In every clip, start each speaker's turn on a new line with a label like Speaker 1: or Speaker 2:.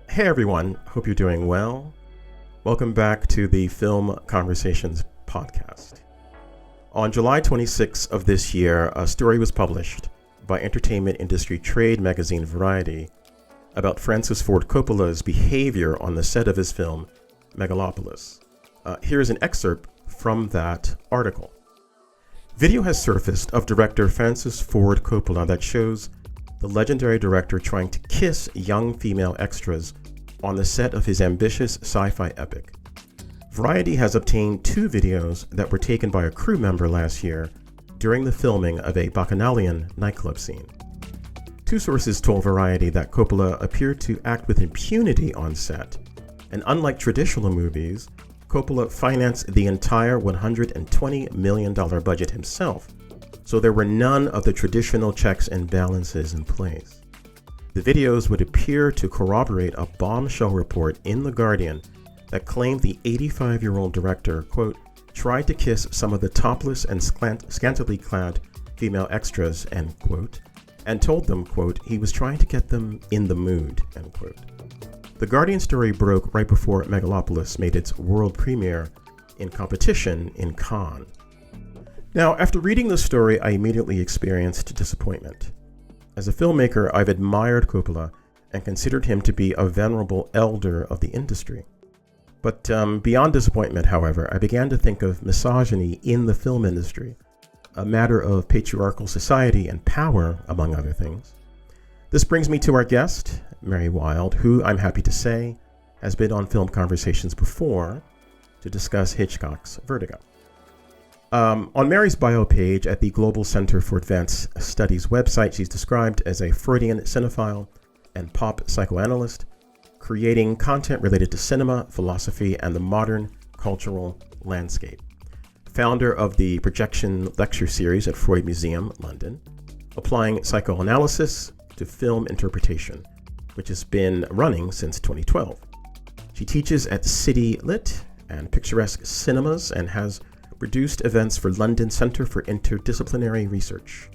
Speaker 1: Hey everyone, hope you're doing well. Welcome back to the Film Conversations podcast. On July 26th of this year, a story was published by entertainment industry trade magazine Variety about Francis Ford Coppola's behavior on the set of his film Megalopolis. Here's an excerpt from that article. Video has surfaced of director Francis Ford Coppola that shows the legendary director trying to kiss young female extras on the set of his ambitious sci-fi epic. Variety has obtained two videos that were taken by a crew member last year during the filming of a bacchanalian nightclub scene. Two sources told Variety that Coppola appeared to act with impunity on set, and unlike traditional movies, Coppola financed the entire $120 million budget himself, so there were none of the traditional checks and balances in place. The videos would appear to corroborate a bombshell report in The Guardian that claimed the 85-year-old director, quote, tried to kiss some of the topless and scantily clad female extras, end quote, and told them, quote, he was trying to get them in the mood, end quote. The Guardian story broke right before Megalopolis made its world premiere in competition in Cannes. Now, after reading the story, I immediately experienced disappointment. As a filmmaker, I've admired Coppola and considered him to be a venerable elder of the industry. But beyond disappointment, however, I began to think of misogyny in the film industry, a matter of patriarchal society and power, among other things. This brings me to our guest, Mary Wild, who, I'm happy to say, has been on Film Conversations before to discuss Hitchcock's Vertigo. On Mary's bio page at the Global Center for Advanced Studies website, she's described as a Freudian cinephile and pop psychoanalyst, creating content related to cinema, philosophy, and the modern cultural landscape. Founder of the Projection Lecture Series at Freud Museum, London, applying psychoanalysis to film interpretation, which has been running since 2012. She teaches at City Lit and Picturesque Cinemas and has produced events for London Centre for Interdisciplinary Research,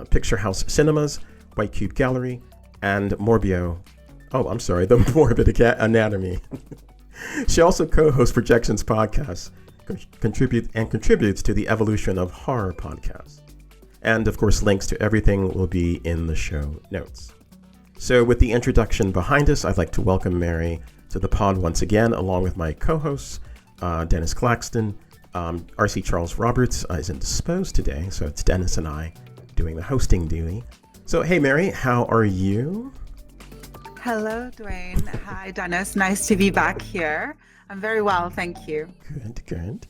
Speaker 1: Picture House Cinemas, White Cube Gallery, and the Morbid Anatomy. She also co-hosts Projections podcasts, contributes to the Evolution of Horror podcast. And of course, links to everything will be in the show notes. So with the introduction behind us, I'd like to welcome Mary to the pod once again, along with my co-hosts, Dennis Claxton. R.C. Charles Roberts is indisposed today, so it's Dennis and I doing the hosting duty. So, hey, Mary, how are you?
Speaker 2: Hello, Dwayne. Hi, Dennis. Nice to be back here. I'm very well, thank you.
Speaker 1: Good.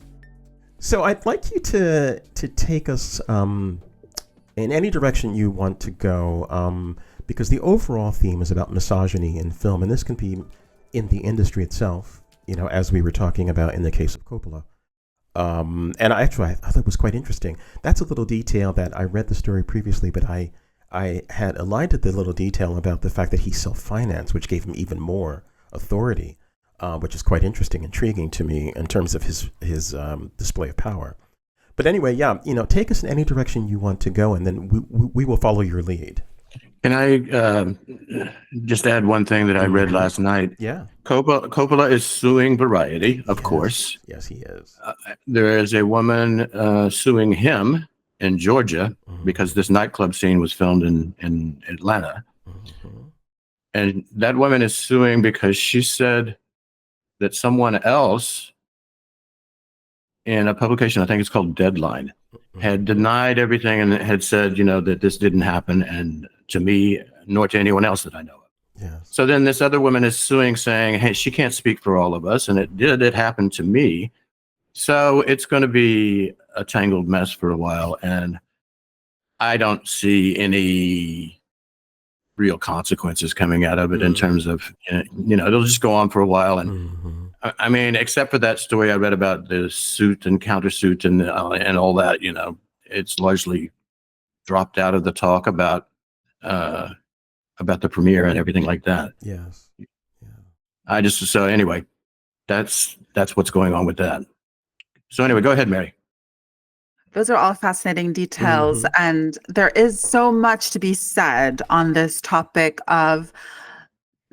Speaker 1: So I'd like you to take us in any direction you want to go, because the overall theme is about misogyny in film, and this can be in the industry itself, as we were talking about in the case of Coppola. And I thought it was quite interesting. That's a little detail that I read the story previously, but I had aligned to the little detail about the fact that he self-financed, which gave him even more authority, which is quite interesting, intriguing to me in terms of his display of power. But anyway, take us in any direction you want to go, and then we will follow your lead.
Speaker 3: Can I just add one thing that I read last night?
Speaker 1: Yeah.
Speaker 3: Coppola is suing Variety, of course.
Speaker 1: Yes, he is.
Speaker 3: There is a woman suing him in Georgia because this nightclub scene was filmed in Atlanta. And that woman is suing because she said that someone else in a publication, I think it's called Deadline, had denied everything and had said, that this didn't happen, and to me, nor to anyone else that I know of.
Speaker 1: Yes.
Speaker 3: So then this other woman is suing, saying, hey, she can't speak for all of us, and it happened to me. So it's going to be a tangled mess for a while, and I don't see any real consequences coming out of it in terms of, it'll just go on for a while. And I mean, except for that story I read about the suit and countersuit and all that, it's largely dropped out of the talk about the premiere and everything like that.
Speaker 1: Yes. Yeah.
Speaker 3: So anyway, that's what's going on with that. So anyway, go ahead, Mary.
Speaker 2: Those are all fascinating details. And there is so much to be said on this topic of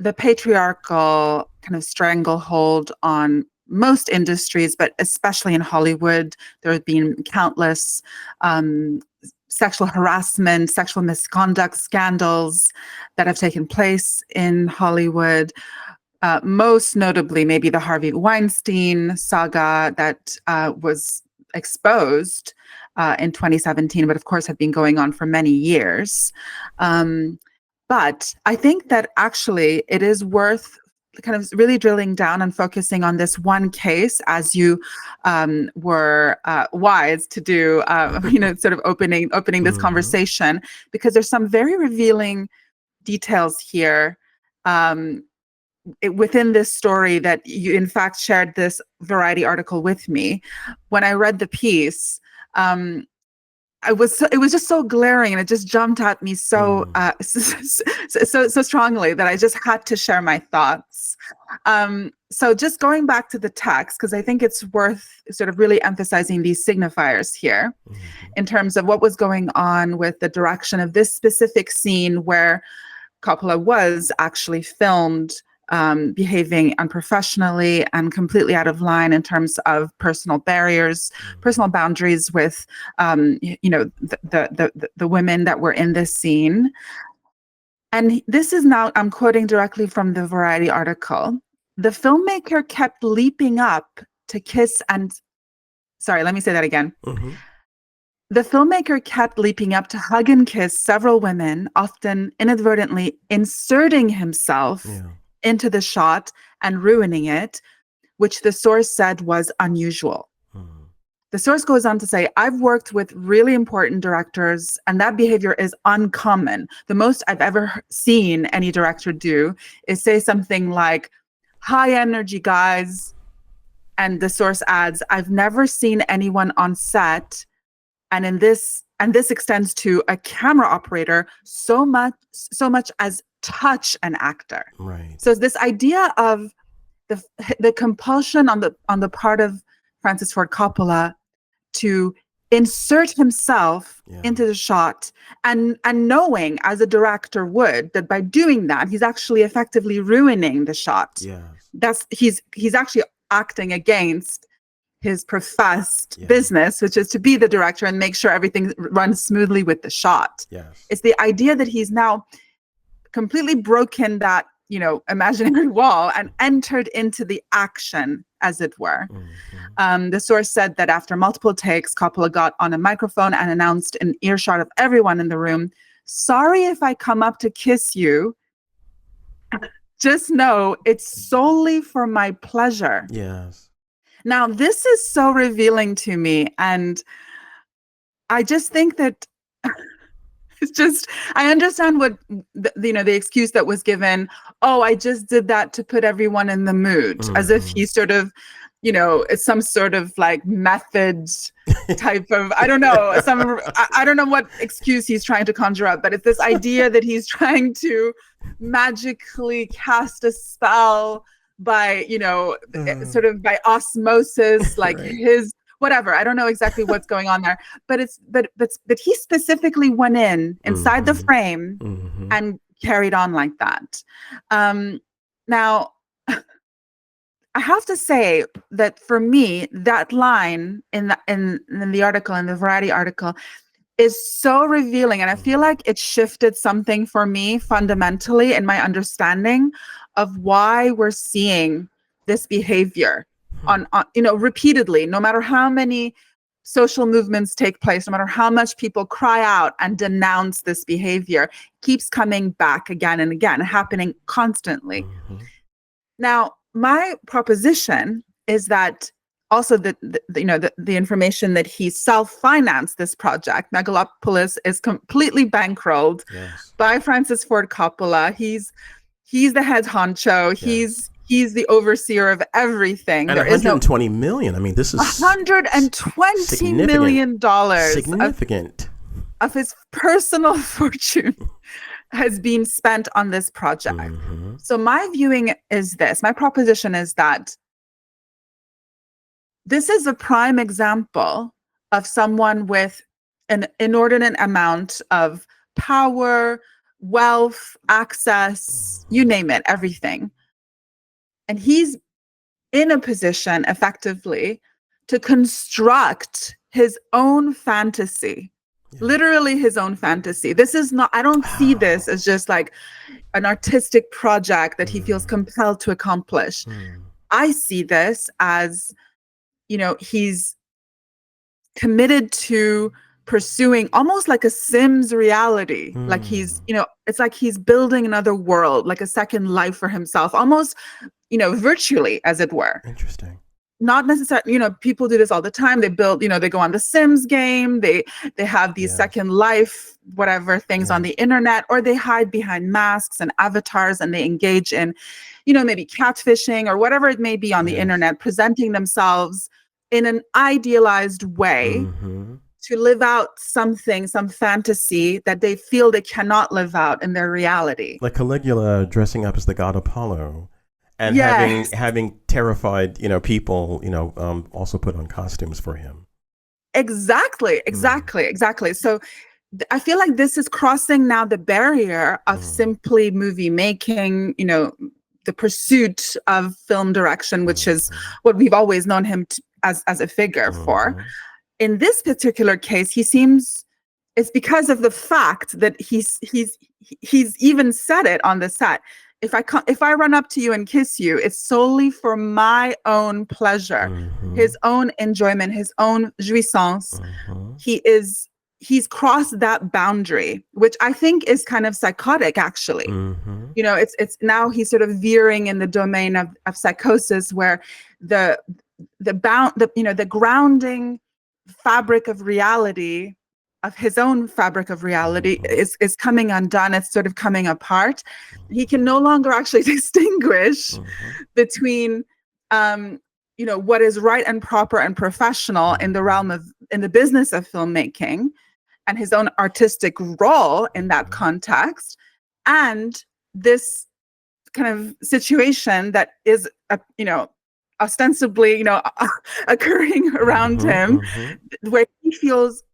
Speaker 2: the patriarchal kind of stranglehold on most industries, but especially in Hollywood. There have been countless sexual harassment, sexual misconduct scandals that have taken place in Hollywood. Most notably, maybe the Harvey Weinstein saga that was exposed in 2017, but of course had been going on for many years. But I think that actually it is worth kind of really drilling down and focusing on this one case, as you were wise to do, sort of opening this conversation, because there's some very revealing details here within this story that you, in fact, shared this Variety article with me. When I read the piece, it was just so glaring, and it just jumped at me so strongly that I just had to share my thoughts. So just going back to the text, because I think it's worth sort of really emphasizing these signifiers here in terms of what was going on with the direction of this specific scene where Coppola was actually filmed behaving unprofessionally and completely out of line in terms of personal barriers, personal boundaries with, the women that were in this scene. And this is now, I'm quoting directly from the Variety article. The filmmaker kept leaping up to kiss and, sorry, let me say that again. The filmmaker kept leaping up to hug and kiss several women, often inadvertently inserting himself into the shot and ruining it, which the source said was unusual. The source goes on to say, I've worked with really important directors, and that behavior is uncommon. The most I've ever seen any director do is say something like, high energy, guys. And the source adds, I've never seen anyone on set, and this extends to a camera operator, so much as touch an actor.
Speaker 1: Right.
Speaker 2: So this idea of the compulsion on the part of Francis Ford Coppola to insert himself into the shot, and knowing, as a director would, that by doing that he's actually effectively ruining the shot. That's he's actually acting against his professed business, which is to be the director and make sure everything runs smoothly with the shot. It's the idea that he's now completely broken that, imaginary wall and entered into the action, as it were. The source said that after multiple takes, Coppola got on a microphone and announced in earshot of everyone in the room, sorry if I come up to kiss you. Just know it's solely for my pleasure. Now, this is so revealing to me, and I just think that it's just, I understand what, the excuse that was given, I just did that to put everyone in the mood, as if he sort of, it's some sort of like method type of, I don't know, I don't know what excuse he's trying to conjure up, but it's this idea that he's trying to magically cast a spell by, sort of by osmosis, like his, whatever. I don't know exactly what's going on there, but he specifically went inside the frame and carried on like that. Now, I have to say that for me, that line in the article, in the Variety article, is so revealing, and I feel like it shifted something for me fundamentally in my understanding of why we're seeing this behavior on repeatedly, no matter how many social movements take place, no matter how much people cry out and denounce this behavior, keeps coming back again and again, happening constantly. Now, my proposition is that also the information that he self-financed this project. Megalopolis is completely bankrolled by Francis Ford Coppola. He's the head honcho. He's the overseer of everything.
Speaker 1: And $120 million. I mean, this is
Speaker 2: $120 million
Speaker 1: significant
Speaker 2: of his personal fortune has been spent on this project. So my viewing is this. My proposition is that this is a prime example of someone with an inordinate amount of power, wealth, access, you name it, everything. And he's in a position effectively to construct his own fantasy, literally his own fantasy. This is not, I don't see this as just like an artistic project that he feels compelled to accomplish. I see this as, he's committed to pursuing almost like a Sims reality. Like he's, it's like he's building another world, like a second life for himself, almost, virtually, as it were.
Speaker 1: Interesting.
Speaker 2: Not necessarily, people do this all the time. They build, they go on the Sims game. They have these second life, whatever things on the internet, or they hide behind masks and avatars and they engage in, maybe catfishing or whatever it may be on the internet, presenting themselves in an idealized way to live out something, some fantasy that they feel they cannot live out in their reality.
Speaker 1: Like Caligula dressing up as the god Apollo. And having terrified, people, also put on costumes for him.
Speaker 2: Exactly. So I feel like this is crossing now the barrier of simply movie making, the pursuit of film direction, which is what we've always known him as a figure for. In this particular case, he seems, it's because of the fact that he's even said it on the set. If I run up to you and kiss you, it's solely for my own pleasure, his own enjoyment, his own jouissance. He's crossed that boundary, which I think is kind of psychotic, actually. It's now he's sort of veering in the domain of psychosis, where the grounding fabric of reality, of his own fabric of reality, is coming undone. It's sort of coming apart. He can no longer actually distinguish between, what is right and proper and professional in the business of filmmaking, and his own artistic role in that context, and this kind of situation that is, ostensibly, occurring around him, where he feels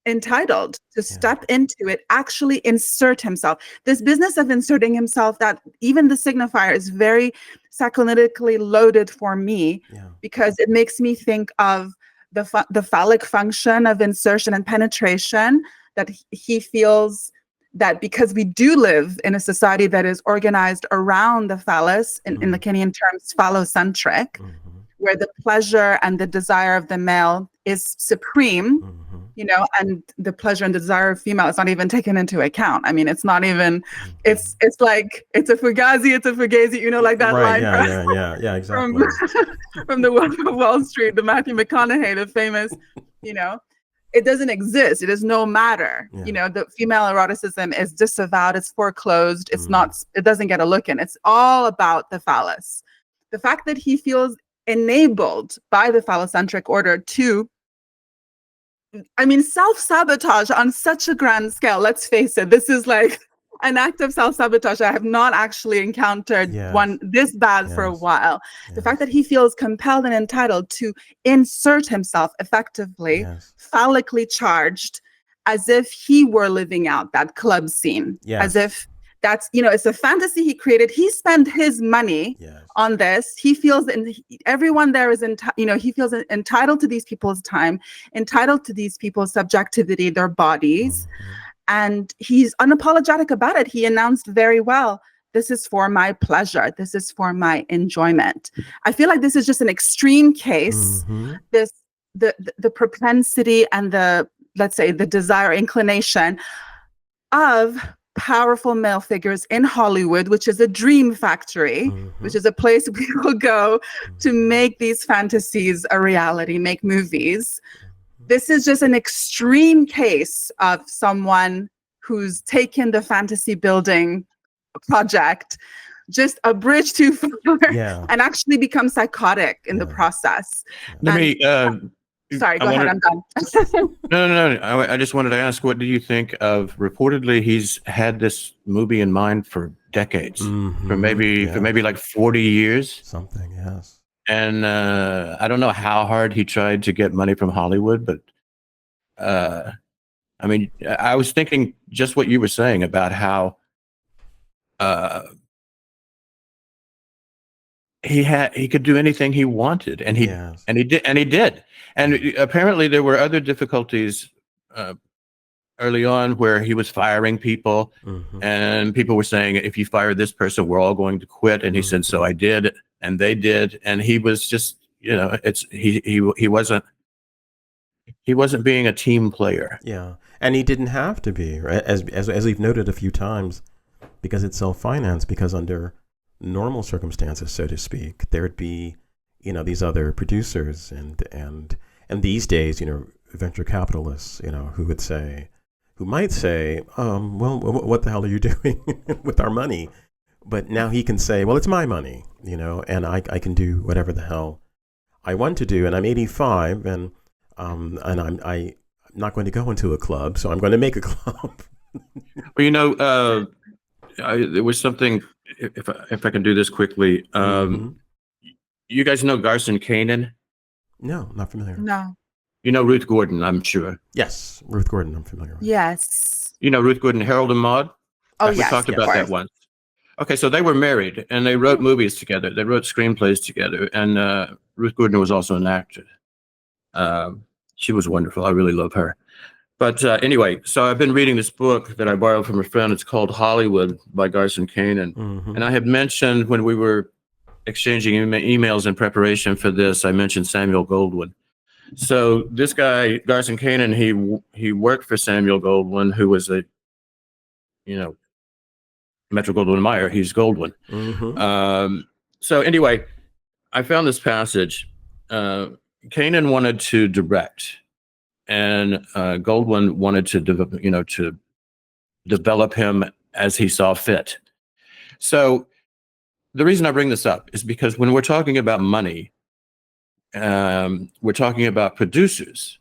Speaker 2: entitled to step into it, actually insert himself. This business of inserting himself, that even the signifier is very psychoanalytically loaded for me, because it makes me think of the phallic function of insertion and penetration, that he feels that because we do live in a society that is organized around the phallus, in Lacanian terms, phallocentric, where the pleasure and the desire of the male is supreme, and the pleasure and the desire of female is not even taken into account. I mean, it's not even, it's like, it's a fugazi, like that line.
Speaker 1: Yeah, exactly.
Speaker 2: From The Wolf of Wall Street, the Matthew McConaughey, the famous, it doesn't exist. It is no matter. The female eroticism is disavowed. It's foreclosed. It's not, it doesn't get a look in. It's all about the phallus. The fact that he feels enabled by the phallocentric order to, self-sabotage on such a grand scale. Let's face it, this is like an act of self-sabotage I have not actually encountered one this bad for a while. The fact that he feels compelled and entitled to insert himself effectively, phallically charged, as if he were living out that club scene, as if that's, it's a fantasy he created. He spent his money on this. He feels that everyone there is, he feels entitled to these people's time, entitled to these people's subjectivity, their bodies. And he's unapologetic about it. He announced very well, this is for my pleasure. This is for my enjoyment. I feel like this is just an extreme case. The propensity and let's say the desire, inclination of powerful male figures in Hollywood, which is a dream factory, which is a place people go to make these fantasies a reality, make movies. This is just an extreme case of someone who's taken the fantasy building project just a bridge too far and actually become psychotic in the process. Sorry, go ahead. I'm done.
Speaker 3: No. I just wanted to ask, what do you think of? Reportedly, he's had this movie in mind for decades, for maybe like 40 years.
Speaker 1: Something, yes.
Speaker 3: And I don't know how hard he tried to get money from Hollywood, but I was thinking just what you were saying about how uh, he could do anything he wanted, and
Speaker 1: Yes.
Speaker 3: he did. And apparently there were other difficulties early on where he was firing people, and people were saying, if you fire this person, we're all going to quit. And he said, so I did, and they did. And he was just, he wasn't being a team player.
Speaker 1: Yeah. And he didn't have to be, right? As we've noted a few times, because it's self-financed, because under normal circumstances, so to speak, there'd be, these other producers and these days, venture capitalists, who might say, well, what the hell are you doing with our money? But now he can say, well, it's my money, and I can do whatever the hell I want to do. And I'm 85, and I'm not going to go into a club, so I'm going to make a club.
Speaker 3: Well, there was something, if I can do this quickly. You guys know Garson Kanin?
Speaker 1: No, not familiar.
Speaker 2: No.
Speaker 3: You know Ruth Gordon, I'm sure.
Speaker 1: Yes, Ruth Gordon, I'm familiar with.
Speaker 2: Yes.
Speaker 3: You know Ruth Gordon, Harold and Maude?
Speaker 2: Oh,
Speaker 3: We
Speaker 2: yes.
Speaker 3: talked about that once. Okay, so they were married, and they wrote movies together. They wrote screenplays together, and Ruth Gordon was also an actor. She was wonderful. I really love her. But anyway, so I've been reading this book that I borrowed from a friend. It's called Hollywood by Garson Kanin. And I had mentioned when we were exchanging emails in preparation for this, I mentioned Samuel Goldwyn. So this guy, Garson Kanin, he worked for Samuel Goldwyn, who was a, Metro-Goldwyn-Mayer. He's Goldwyn. So anyway, I found this passage. Kanin wanted to direct, and Goldwyn wanted to, to develop him as he saw fit. So the reason I bring this up is because when we're talking about money, we're talking about producers.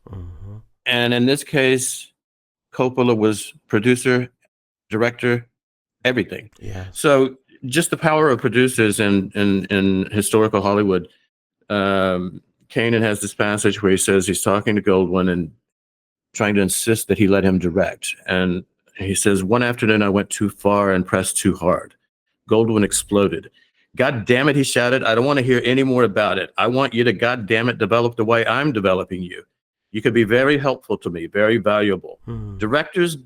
Speaker 3: And in this case, Coppola was producer, director, everything.
Speaker 1: Yeah.
Speaker 3: So just the power of producers in historical Hollywood. Kanin has this passage where he says he's talking to Goldwyn and trying to insist that he let him direct. And he says, one afternoon I went too far and pressed too hard. Goldwyn exploded. God damn it, he shouted. I don't want to hear any more about it. I want you to, God damn it, develop the way I'm developing you. You could be very helpful to me, very valuable. Directors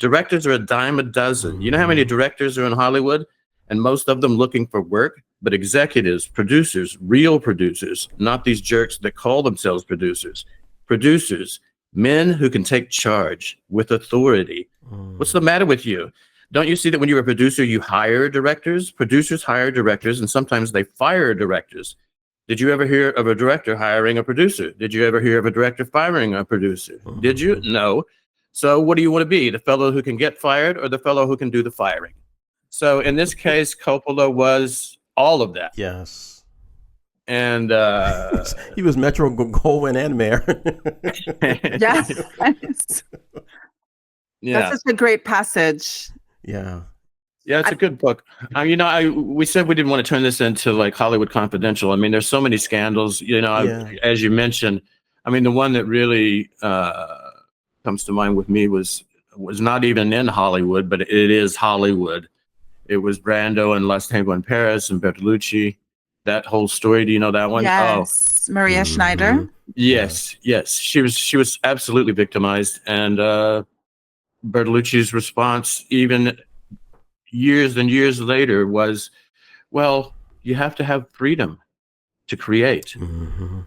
Speaker 3: are a dime a dozen. You know how many directors are in Hollywood? And most of them looking for work? But executives, producers, real producers, not these jerks that call themselves producers. Producers, men who can take charge with authority. What's the matter with you? Don't you see that when you're a producer, you hire directors? Producers hire directors, and sometimes they fire directors. Did you ever hear of a director hiring a producer? Did you ever hear of a director firing a producer? Did you? No. So what do you want to be? The fellow who can get fired or the fellow who can do the firing? So in this case, Coppola was all of that.
Speaker 1: Yes.
Speaker 3: And
Speaker 1: he was Metro Goldwyn and Mayer.
Speaker 2: Yes.
Speaker 3: Yeah.
Speaker 2: That's such a great passage.
Speaker 1: Yeah.
Speaker 3: Yeah, it's a good book. We said we didn't want to turn this into like Hollywood Confidential. I mean, there's so many scandals, as you mentioned. I mean, the one that really comes to mind with me was not even in Hollywood, but it is Hollywood. It was Brando and Last Tango in Paris and Bertolucci. That whole story. Do you know that one?
Speaker 2: Yes. Maria Schneider.
Speaker 3: Yes. She was absolutely victimized, and Bertolucci's response, even years and years later, was, well, you have to have freedom to create. And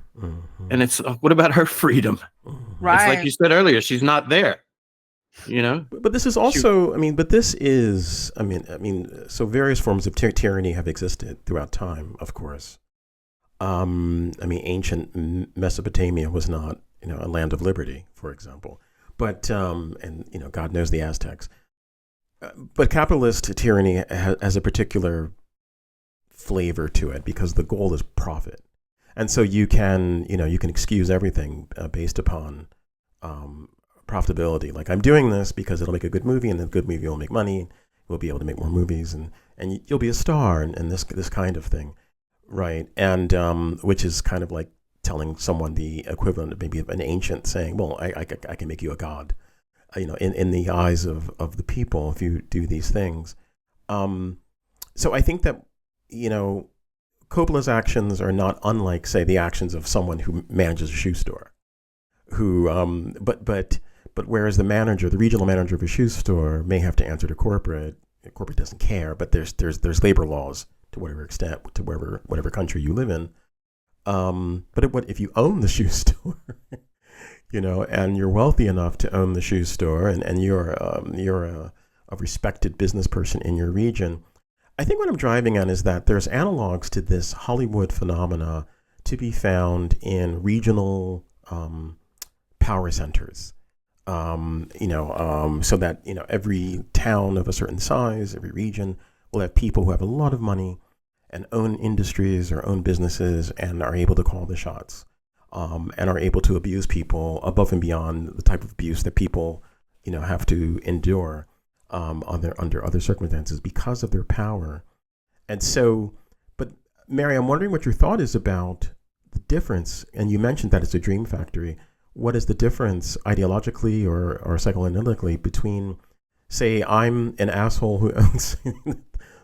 Speaker 3: it's, what about her freedom?
Speaker 2: Right.
Speaker 3: It's like you said earlier, she's not there,
Speaker 1: But this is also, so various forms of tyranny have existed throughout time, of course. Ancient Mesopotamia was not, a land of liberty, for example. But, God knows the Aztecs. But capitalist tyranny has a particular flavor to it because the goal is profit. And so you can excuse everything based upon profitability. Like, I'm doing this because it'll make a good movie, and the good movie will make money. We'll be able to make more movies, and you'll be a star, and this kind of thing. Right. And which is kind of like telling someone the equivalent of maybe an ancient saying, well, I can make you a god. In the eyes of the people, if you do these things. So I think that, you know, Coppola's actions are not unlike, say, the actions of someone who manages a shoe store, who, but whereas the regional manager of a shoe store may have to answer to corporate doesn't care, but there's labor laws to whatever extent, to whatever country you live in. But if you own the shoe store, you know, and you're wealthy enough to own the shoe store, and you're a respected business person in your region, I think what I'm driving at is that there's analogs to this Hollywood phenomena to be found in regional power centers. So that, you know, every town of a certain size, every region will have people who have a lot of money and own industries or own businesses and are able to call the shots, and are able to abuse people above and beyond the type of abuse that people, you know, have to endure under other circumstances because of their power. And so, but Mary, I'm wondering what your thought is about the difference. And you mentioned that it's a dream factory. What is the difference ideologically or psychoanalytically between, say, I'm an asshole who owns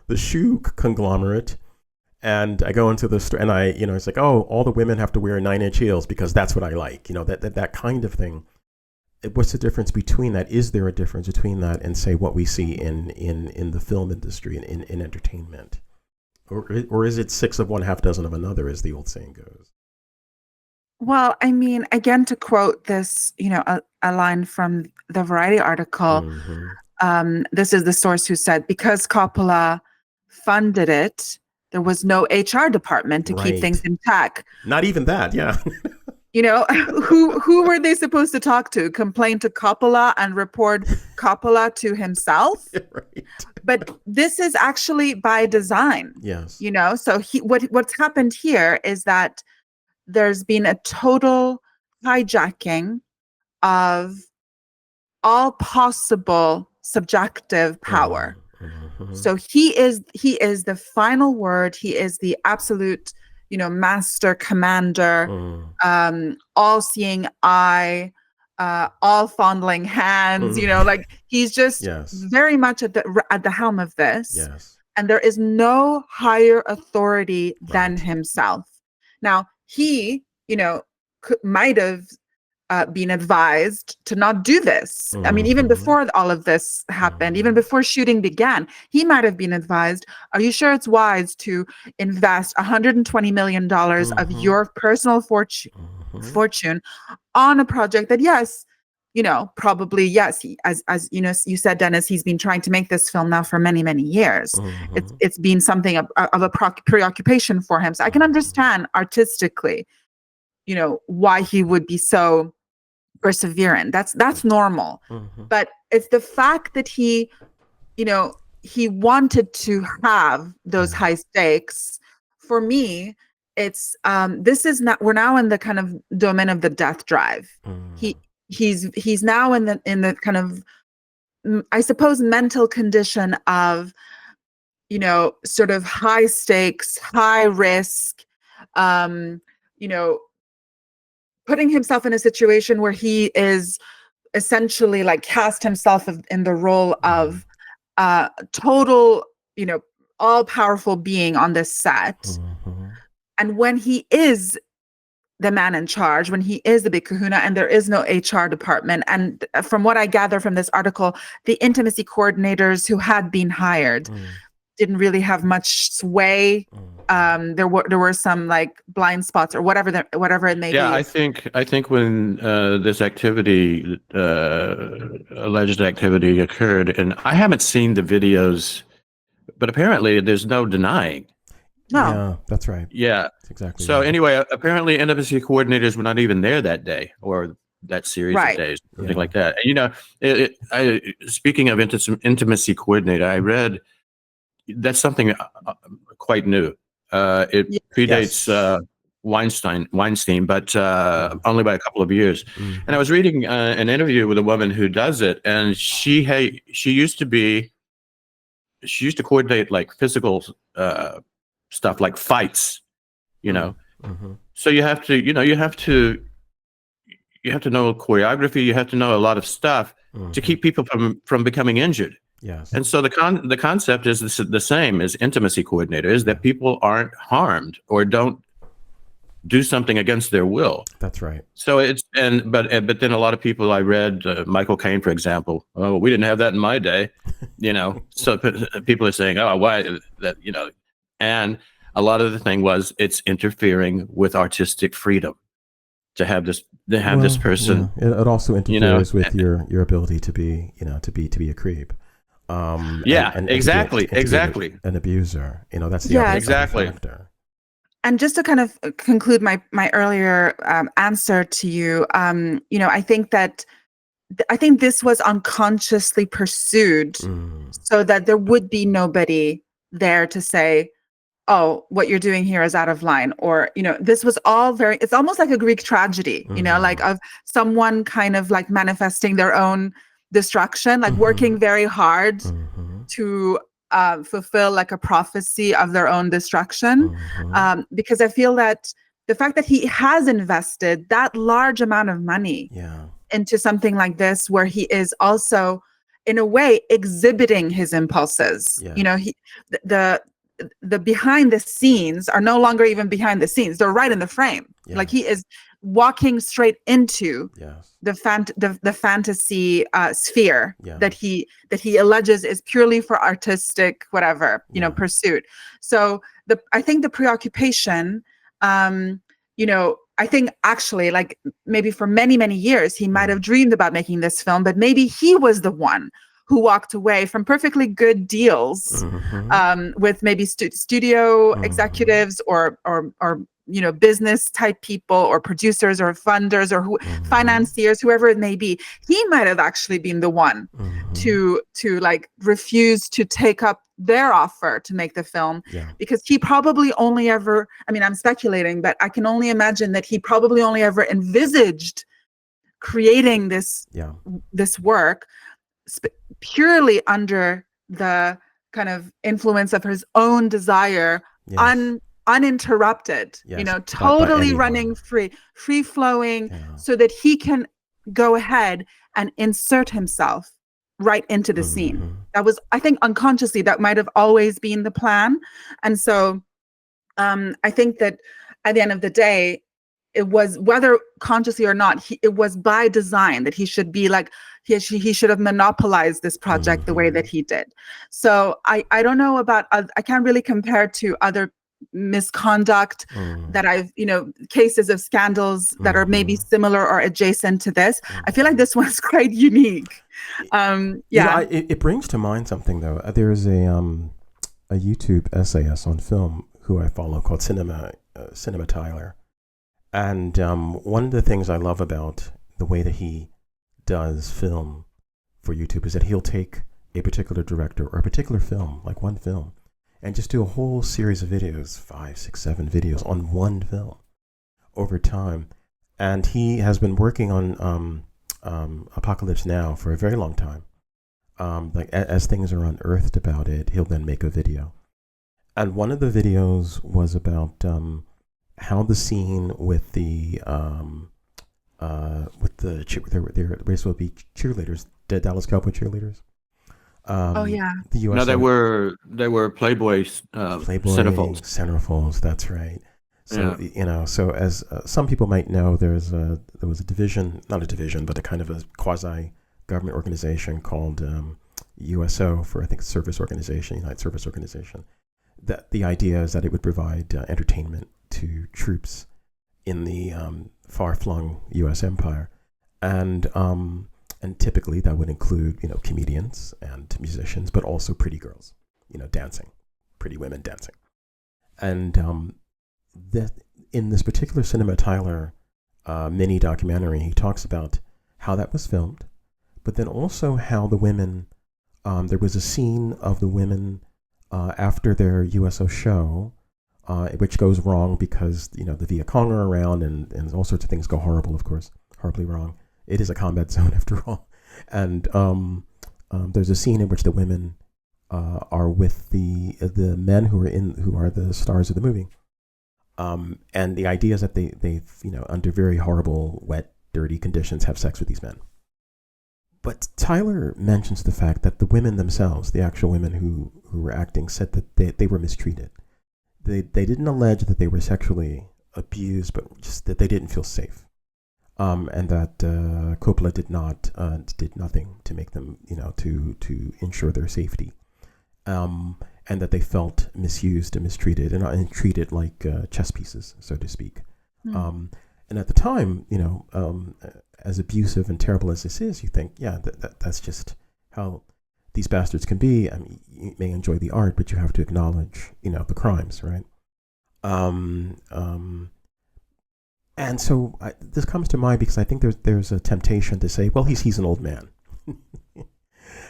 Speaker 1: the shoe conglomerate, and I go into the store and it's like, oh, all the women have to wear 9-inch heels because that's what I like, you know, that kind of thing. What's the difference between that? Is there a difference between that and, say, what we see in the film industry and in entertainment? Or is it 6 of one, half dozen of another, as the old saying goes?
Speaker 2: Well, I mean, again, to quote this, you know, a line from the Variety article, this is the source who said, because Coppola funded it, there was no HR department to keep things intact.
Speaker 1: Not even that, yeah.
Speaker 2: You know, who were they supposed to talk to? Complain to Coppola and report Coppola to himself?
Speaker 1: Right.
Speaker 2: But this is actually by design.
Speaker 1: Yes.
Speaker 2: You know, so what's happened here is that there's been a total hijacking of all possible subjective power. So he is the final word. He is the absolute, you know, master commander, all-seeing eye, all fondling hands. You know, like he's just very much at the helm of this.
Speaker 1: Yes.
Speaker 2: And there is no higher authority than himself. Now, he, you know, might have been advised to not do this. I mean, even before all of this happened, even before shooting began, he might have been advised, are you sure it's wise to invest $120 million of your personal fortune on a project that, yes, you know, probably, yes, as you know, you said, Dennis, he's been trying to make this film now for many, many years. It's been something of a preoccupation for him. So I can understand artistically, you know, why he would be so perseverant. That's normal. But it's the fact that he, you know, he wanted to have those high stakes. For me, it's we're now in the kind of domain of the death drive. He's now in the kind of, I suppose, mental condition of, you know, sort of high stakes, high risk, you know, putting himself in a situation where he is essentially like cast himself in the role of total, you know, all powerful being on this set. And when he is the man in charge, when he is the big kahuna and there is no HR department, and from what I gather from this article, the intimacy coordinators who had been hired didn't really have much sway. There were some like blind spots or whatever it may be.
Speaker 3: Yeah, I think when this activity, alleged activity, occurred, and I haven't seen the videos, but apparently there's no denying.
Speaker 2: No.
Speaker 1: Yeah, that's right.
Speaker 3: Yeah,
Speaker 1: that's exactly.
Speaker 3: So
Speaker 1: right.
Speaker 3: Anyway, apparently intimacy coordinators were not even there that day or that series of days, something like that. And, you know, speaking of intimacy coordinator, I read that's something quite new. It predates Weinstein, but only by a couple of years. And I was reading an interview with a woman who does it, and she used to coordinate like physical stuff, like fights, you know. So you have to know choreography. You have to know a lot of stuff to keep people from becoming injured.
Speaker 1: Yes.
Speaker 3: And so the concept is the same as intimacy coordinator, is that people aren't harmed or don't do something against their will.
Speaker 1: That's right.
Speaker 3: So but then a lot of people, I read Michael Caine, for example. Oh, we didn't have that in my day, So people are saying, oh, why that, and a lot of the thing was it's interfering with artistic freedom to have this person.
Speaker 1: Yeah. It also interferes with your ability to be to be a creep.
Speaker 3: Exactly.
Speaker 1: An abuser. That's the
Speaker 2: Yeah,
Speaker 3: exactly.
Speaker 1: factor.
Speaker 2: And just to kind of conclude my earlier answer to you, I think this was unconsciously pursued so that there would be nobody there to say, oh, what you're doing here is out of line. Or, this was all it's almost like a Greek tragedy, like of someone kind of like manifesting their own destruction, like working very hard to fulfill like a prophecy of their own destruction. Because I feel that the fact that he has invested that large amount of money into something like this, where he is also in a way exhibiting his impulses, the behind the scenes are no longer even behind the scenes. They're right in the frame. Like he is walking straight into the fantasy sphere that he alleges is purely for artistic pursuit. So I think the preoccupation, I think actually, like maybe for many, many years, he might have dreamed about making this film, but maybe he was the one who walked away from perfectly good deals with maybe studio executives or business type people or producers or funders or financiers, whoever it may be. He might have actually been the one to like refuse to take up their offer to make the film, because he probably only ever, I'm speculating, but I can only imagine that he probably only ever envisaged creating this work purely under the kind of influence of his own desire, uninterrupted, totally running free flowing, so that he can go ahead and insert himself right into the scene. That was, I think, unconsciously, that might have always been the plan. And so I think that at the end of the day, it was, whether consciously or not, it was by design that he should be like, he should have monopolized this project the way that he did. So I don't know about, I can't really compare to other misconduct that I've, cases of scandals that are maybe similar or adjacent to this. I feel like this one's quite unique.
Speaker 1: It brings to mind something though. There's a YouTube essayist on film who I follow called Cinema Tyler. And one of the things I love about the way that he does film for YouTube is that he'll take a particular director or a particular film, like one film, and just do a whole series of videos, 5, 6, 7 videos on one film over time. And he has been working on Apocalypse Now for a very long time. Like as things are unearthed about it, he'll then make a video. And one of the videos was about how the scene with the race will be cheerleaders, the Dallas Cowboy cheerleaders. The US.
Speaker 3: No, they were Playboy
Speaker 1: centerfolds. That's right. So so as some people might know, there was a division, not a division, but a kind of a quasi government organization called USO, for I think Service Organization, United Service Organization. That the idea is that it would provide entertainment to troops in the far-flung U.S. empire, and typically that would include comedians and musicians, but also pretty girls, dancing, pretty women dancing, and that in this particular Cinema Tyler mini documentary, he talks about how that was filmed, but then also how the women, there was a scene of the women after their USO show, which goes wrong because the Viet Cong are around and all sorts of things go horribly wrong. It is a combat zone after all, and there's a scene in which the women are with the men who are the stars of the movie, and the idea is that they under very horrible, wet, dirty conditions have sex with these men. But Tyler mentions the fact that the women themselves, the actual women who were acting, said that they were mistreated. They didn't allege that they were sexually abused, but just that they didn't feel safe. And that Coppola did nothing to make them, to ensure their safety. And that they felt misused and mistreated and treated like chess pieces, so to speak. Mm. And at the time, as abusive and terrible as this is, you think, yeah, that's just how these bastards can be. I mean, you may enjoy the art, but you have to acknowledge, the crimes, right? And so this comes to mind because I think there's a temptation to say, well, he's an old man.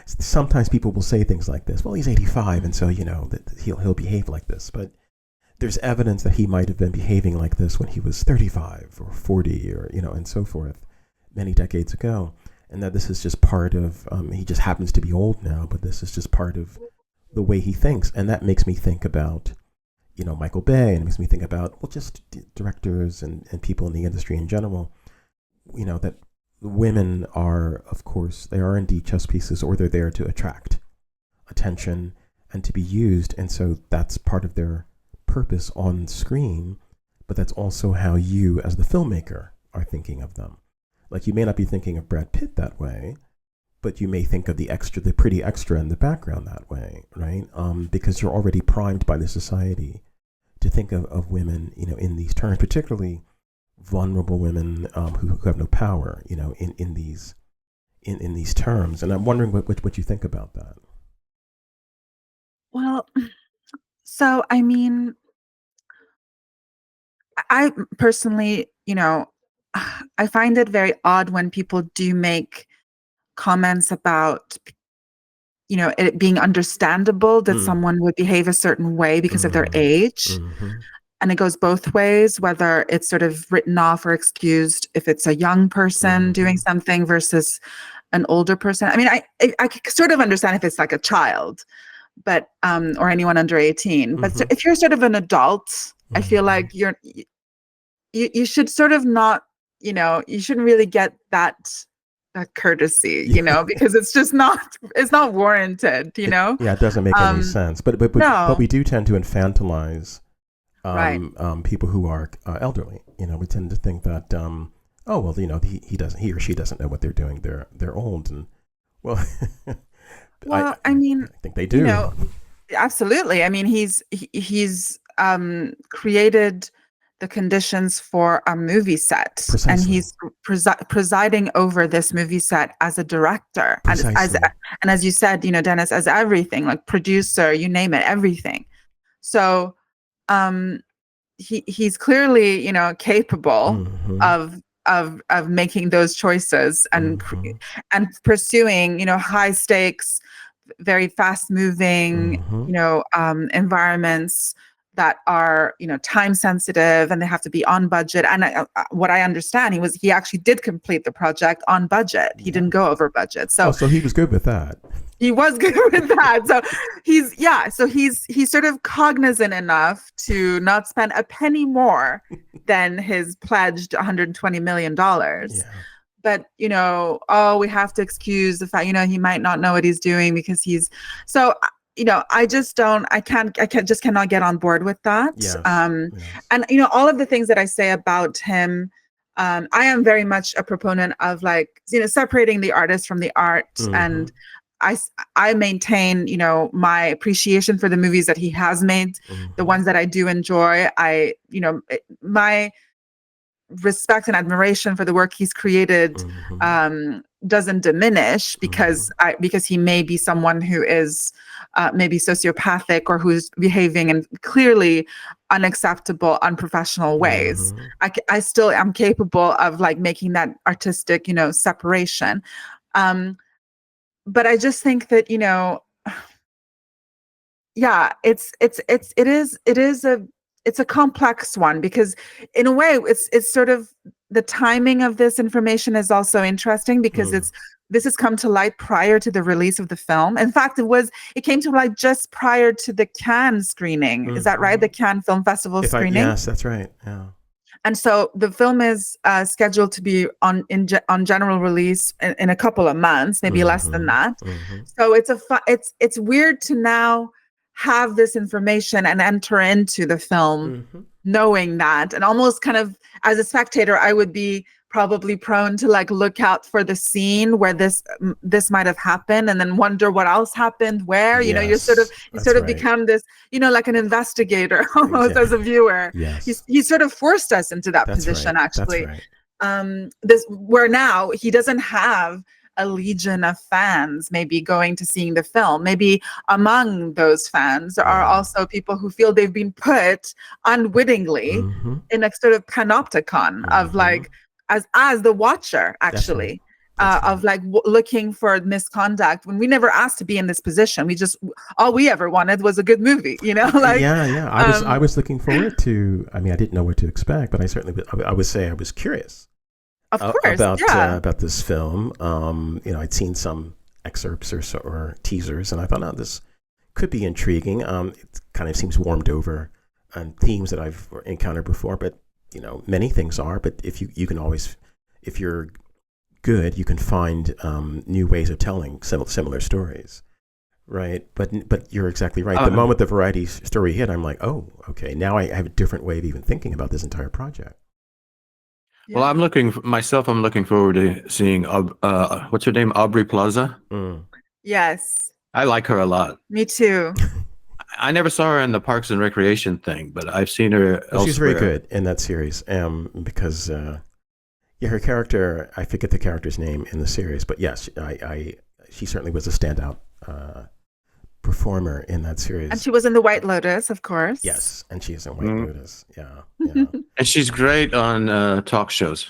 Speaker 1: Sometimes people will say things like this. Well, he's 85, and so that he'll behave like this. But there's evidence that he might have been behaving like this when he was 35 or 40, or and so forth, many decades ago. And that this is just part of. He just happens to be old now, but this is just part of the way he thinks, and that makes me think about, Michael Bay, and it makes me think about just directors and people in the industry in general. That women are, of course, they are indeed chess pieces, or they're there to attract attention and to be used. And so that's part of their purpose on screen, but that's also how you, as the filmmaker, are thinking of them. Like, you may not be thinking of Brad Pitt that way, but you may think of the pretty extra in the background that way, right? Because you're already primed by the society to think of women, in these terms, particularly vulnerable women who have no power, in these terms. And I'm wondering what you think about that.
Speaker 2: Well, so I mean, I personally, I find it very odd when people do make comments about, it being understandable that someone would behave a certain way because of their age. Mm-hmm. And it goes both ways, whether it's sort of written off or excused if it's a young person doing something versus an older person. I mean, I sort of understand if it's like a child, but or anyone under 18. But so if you're sort of an adult, I feel like you should sort of not, you shouldn't really get that courtesy, because it's just it's not warranted,
Speaker 1: it doesn't make any sense. But we do tend to infantilize people who are elderly. We tend to think that he or she doesn't know what they're doing. They're old, and
Speaker 2: I mean,
Speaker 1: I think they do.
Speaker 2: Absolutely. I mean, he's created the conditions for a movie set. Precisely. And he's presiding over this movie set as a director. Precisely. And as you said, Dennis, as everything, like producer, you name it, everything. So he's clearly, capable of making those choices and and pursuing, high stakes, very fast moving, environments that are, time sensitive, and they have to be on budget. And what I understand, he actually did complete the project on budget. He didn't go over budget. So
Speaker 1: he was good with that.
Speaker 2: He was good with that. So he's sort of cognizant enough to not spend a penny more than his pledged $120 million. Yeah. But, we have to excuse the fact, he might not know what he's doing because he's so, I just cannot get on board with that. Yes. And, all of the things that I say about him, I am very much a proponent of separating the artist from the art. And I maintain, my appreciation for the movies that he has made, the ones that I do enjoy. My respect and admiration for the work he's created doesn't diminish because he may be someone who is maybe sociopathic or who's behaving in clearly unacceptable, unprofessional ways. I still am capable of making that artistic, separation. But I just think that, it's a complex one because in a way it's sort of the timing of this information is also interesting because this has come to light prior to the release of the film. In fact, it came to light just prior to the Cannes screening. Is that right? The Cannes Film Festival screening?
Speaker 1: Yes, that's right. Yeah.
Speaker 2: And so the film is scheduled to be on general release in a couple of months, maybe less than that. So it's weird to now have this information and enter into the film knowing that, and almost kind of as a spectator, I would be probably prone to like look out for the scene where this might have happened, and then wonder what else happened where. You know, you sort of become this, you know, like an investigator almost as a viewer. He sort of forced us into that position, actually. This where now he doesn't have a legion of fans maybe going to seeing the film. Maybe among those fans are also people who feel they've been put unwittingly in a sort of panopticon of like, as the watcher, actually, of like looking for misconduct when we never asked to be in this position. We just, all we ever wanted was a good movie, you know? Like,
Speaker 1: I was looking forward to, I mean, I didn't know what to expect, but I would say I was curious.
Speaker 2: Of course,
Speaker 1: about this film. You know, I'd seen some excerpts or teasers, and I thought, oh, this could be intriguing. It kind of seems warmed over on themes that I've encountered before, but you know, many things are. But if you can always, if you're good, you can find new ways of telling similar stories, right? But you're exactly right. The moment the variety story hit, I'm like, oh, okay, now I have a different way of even thinking about this entire project.
Speaker 3: Well, I'm looking forward to seeing what's her name, Aubrey Plaza.
Speaker 2: Yes,
Speaker 3: I like her a lot.
Speaker 2: Me too.
Speaker 3: I never saw her in the Parks and Recreation thing, but I've seen her elsewhere.
Speaker 1: She's very good in that series, because her character, I forget the character's name in the series, but yes, she certainly was a standout performer in that series.
Speaker 2: And she was in The White Lotus, of course.
Speaker 1: Yes, and she is in White Lotus. Yeah.
Speaker 3: And she's great on talk shows.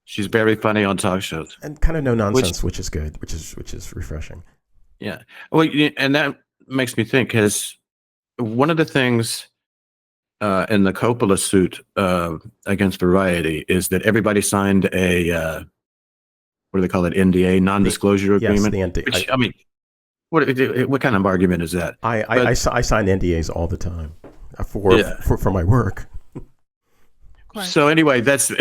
Speaker 3: She's very funny on talk shows.
Speaker 1: And kind of no nonsense, which is good, which is refreshing.
Speaker 3: Yeah. Well, and that makes me think, because one of the things in the Coppola suit against Variety is that everybody signed a what do they call it, NDA, non-disclosure agreement.
Speaker 1: Yes, the NDA.
Speaker 3: Which, I mean, what kind of argument is that?
Speaker 1: I sign NDAs all the time for my work.
Speaker 3: So anyway, that's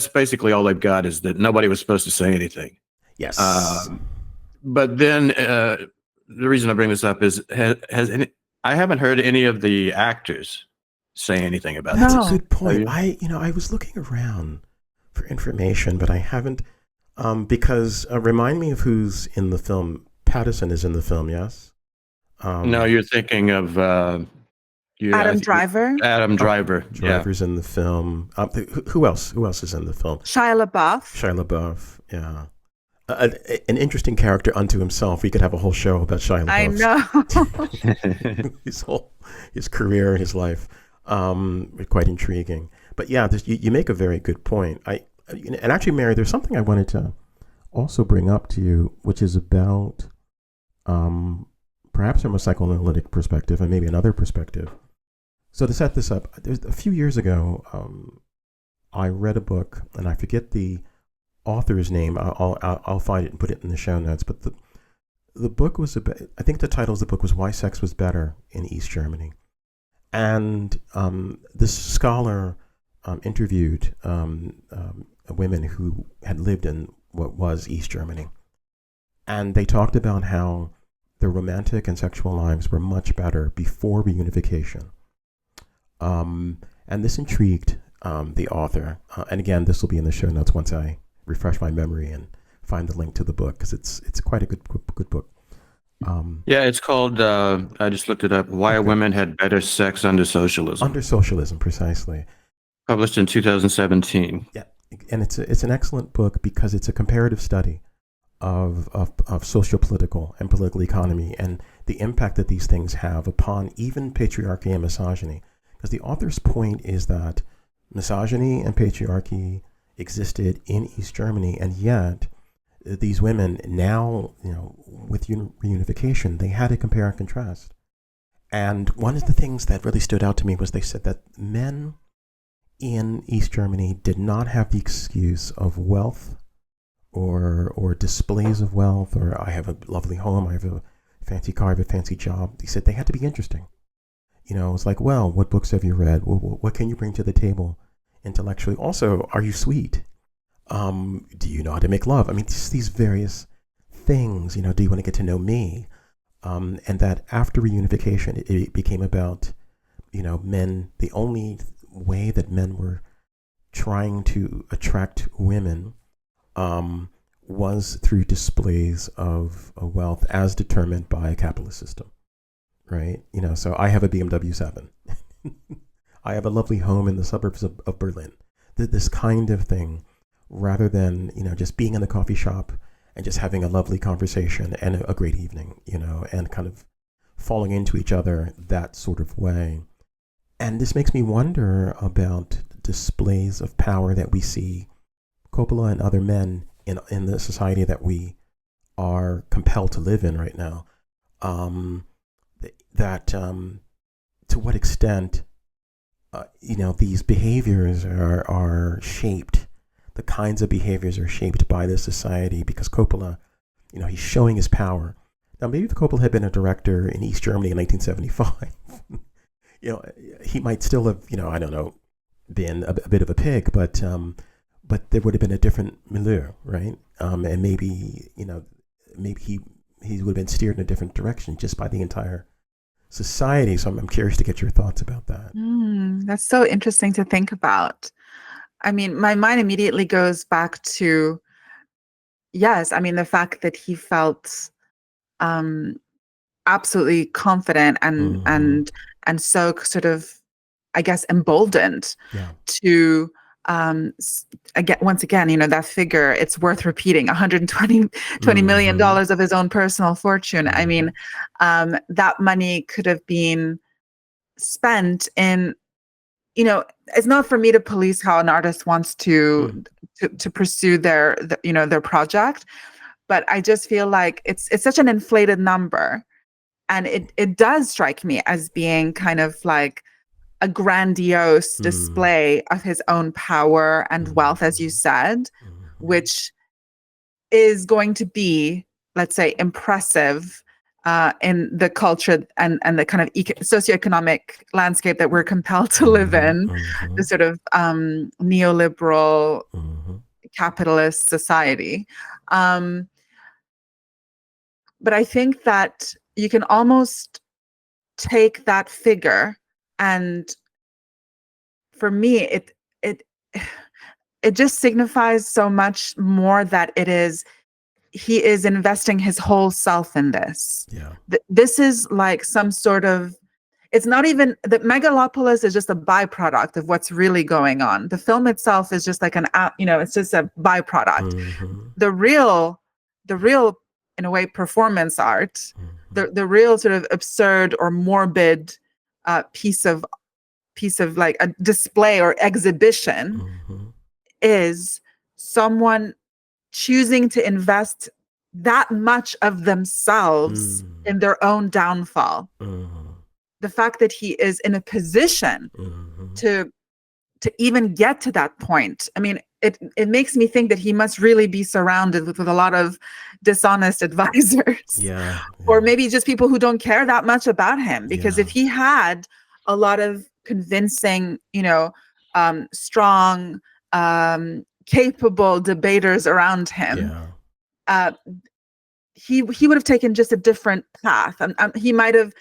Speaker 3: basically all they've got, is that nobody was supposed to say anything.
Speaker 1: Yes.
Speaker 3: But then the reason I bring this up is I haven't heard any of the actors say anything about
Speaker 1: That's
Speaker 3: this.
Speaker 1: a good point. I was looking around for information, but I haven't, because remind me of who's in the film. Patterson is in the film, yes?
Speaker 3: No, you're thinking of
Speaker 2: Adam Driver.
Speaker 3: Adam Driver.
Speaker 1: Driver's in the film. Who else? Who else is in the film?
Speaker 2: Shia LaBeouf.
Speaker 1: Yeah. An interesting character unto himself. We could have a whole show about Shia LaBeouf.
Speaker 2: I know.
Speaker 1: his career, his life, quite intriguing. But yeah, you make a very good point. And actually, Mary, there's something I wanted to also bring up to you, which is about perhaps from a psychoanalytic perspective and maybe another perspective. So to set this up, a few years ago, I read a book, and I forget the author's name. I'll find it and put it in the show notes. But the book was about, I think the title of the book was "Why Sex Was Better in East Germany," and this scholar interviewed women who had lived in what was East Germany, and they talked about how their romantic and sexual lives were much better before reunification. And this intrigued the author. And again, this will be in the show notes once I refresh my memory and find the link to the book, because it's quite a good book.
Speaker 3: Yeah, it's called, I just looked it up, Why Women Had Better Sex Under Socialism. Under
Speaker 1: Socialism, precisely.
Speaker 3: Published in 2017.
Speaker 1: Yeah, and it's an excellent book because it's a comparative study of socio-political and political economy and the impact that these things have upon even patriarchy and misogyny. Because the author's point is that misogyny and patriarchy existed in East Germany, and yet these women now, with reunification, they had to compare and contrast. And one of the things that really stood out to me was they said that men in East Germany did not have the excuse of wealth or displays of wealth, or I have a lovely home, I have a fancy car, I have a fancy job. They said they had to be interesting. It's like, well, what books have you read? What can you bring to the table intellectually. Also, are you sweet? Do you know how to make love? I mean, just these various things, do you want to get to know me? And that after reunification, it became about, men, the only way that men were trying to attract women was through displays of wealth as determined by a capitalist system, right? So I have a BMW 7. I have a lovely home in the suburbs of Berlin. This kind of thing, rather than, just being in the coffee shop and just having a lovely conversation and a great evening, and kind of falling into each other that sort of way. And this makes me wonder about displays of power that we see Coppola and other men in the society that we are compelled to live in right now. To what extent, these behaviors are shaped, the kinds of behaviors are shaped by this society, because Coppola, he's showing his power. Now, maybe if Coppola had been a director in East Germany in 1975, he might still have, I don't know, been a bit of a pig, but there would have been a different milieu, right? And maybe he would have been steered in a different direction just by the entire society. So I'm curious to get your thoughts about that.
Speaker 2: That's so interesting to think about. I mean, my mind immediately goes back to, yes, I mean, the fact that he felt absolutely confident and so sort of, I guess, emboldened to once again, that figure, it's worth repeating, $120 million of his own personal fortune. I mean, that money could have been spent in, it's not for me to police how an artist wants to pursue their project, but I just feel like it's such an inflated number, and it does strike me as being kind of like a grandiose display of his own power and wealth, as you said, which is going to be, let's say, impressive in the culture and the kind of socioeconomic landscape that we're compelled to live in, the sort of neoliberal capitalist society. But I think that you can almost take that figure, and for me, it just signifies so much more that he is investing his whole self in this.
Speaker 1: Yeah.
Speaker 2: This is like some sort of, it's not even, the Megalopolis is just a byproduct of what's really going on. The film itself is just like it's just a byproduct. The real, in a way, performance art, the real sort of absurd or morbid piece of like a display or exhibition is someone choosing to invest that much of themselves in their own downfall. The fact that he is in a position to even get to that point. I mean, it makes me think that he must really be surrounded with a lot of dishonest advisors. Yeah. Or maybe just people who don't care that much about him. Because if he had a lot of convincing, strong, capable debaters around him, he would have taken just a different path. He might have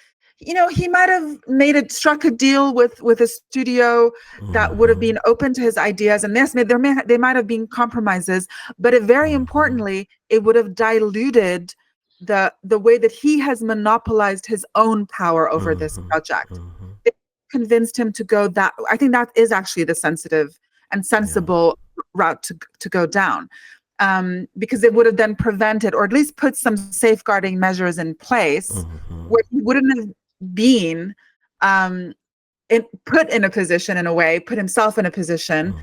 Speaker 2: struck a deal with a studio that would have been open to his ideas, and they might have been compromises, but very importantly, it would have diluted the way that he has monopolized his own power over this project. It convinced him to go that. I think that is actually the sensitive and sensible route to go down, because it would have then prevented, or at least put some safeguarding measures in place where he wouldn't have been put himself in a position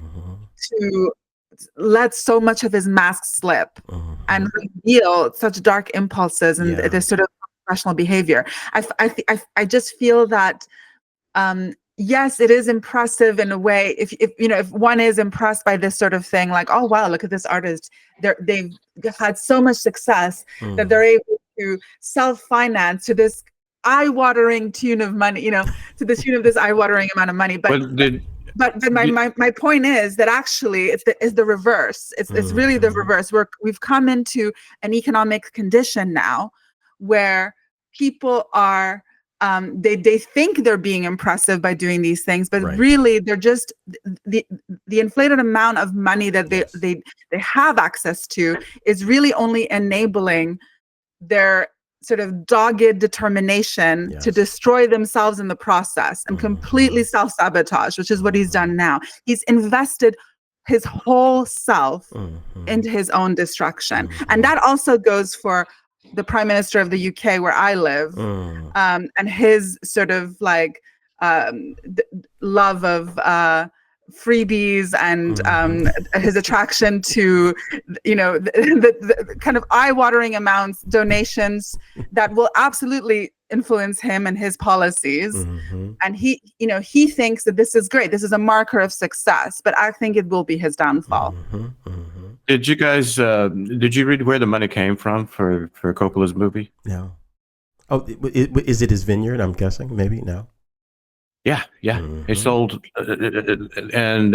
Speaker 2: to let so much of his mask slip and reveal such dark impulses and this sort of professional behavior. I just feel that yes, it is impressive in a way. If one is impressed by this sort of thing, like, oh wow, look at this artist, they've had so much success that they're able to self-finance to this eye-watering tune of money, to the tune of this eye-watering amount of money. But But my point is that actually it's the reverse. It's really the reverse. We've come into an economic condition now where people are they think they're being impressive by doing these things, but really they're just the inflated amount of money that they have access to is really only enabling their sort of dogged determination to destroy themselves in the process and completely self-sabotage, which is what he's done now. He's invested his whole self into his own destruction. And that also goes for the Prime Minister of the UK, where I live, and his sort of like love of freebies and his attraction to, the kind of eye-watering amounts, donations that will absolutely influence him and his policies. And he thinks that this is great. This is a marker of success, but I think it will be his downfall.
Speaker 3: Did you guys, did you read where the money came from for Coppola's movie?
Speaker 1: No. Oh, is it his vineyard, I'm guessing? Maybe? No.
Speaker 3: Yeah. He sold, and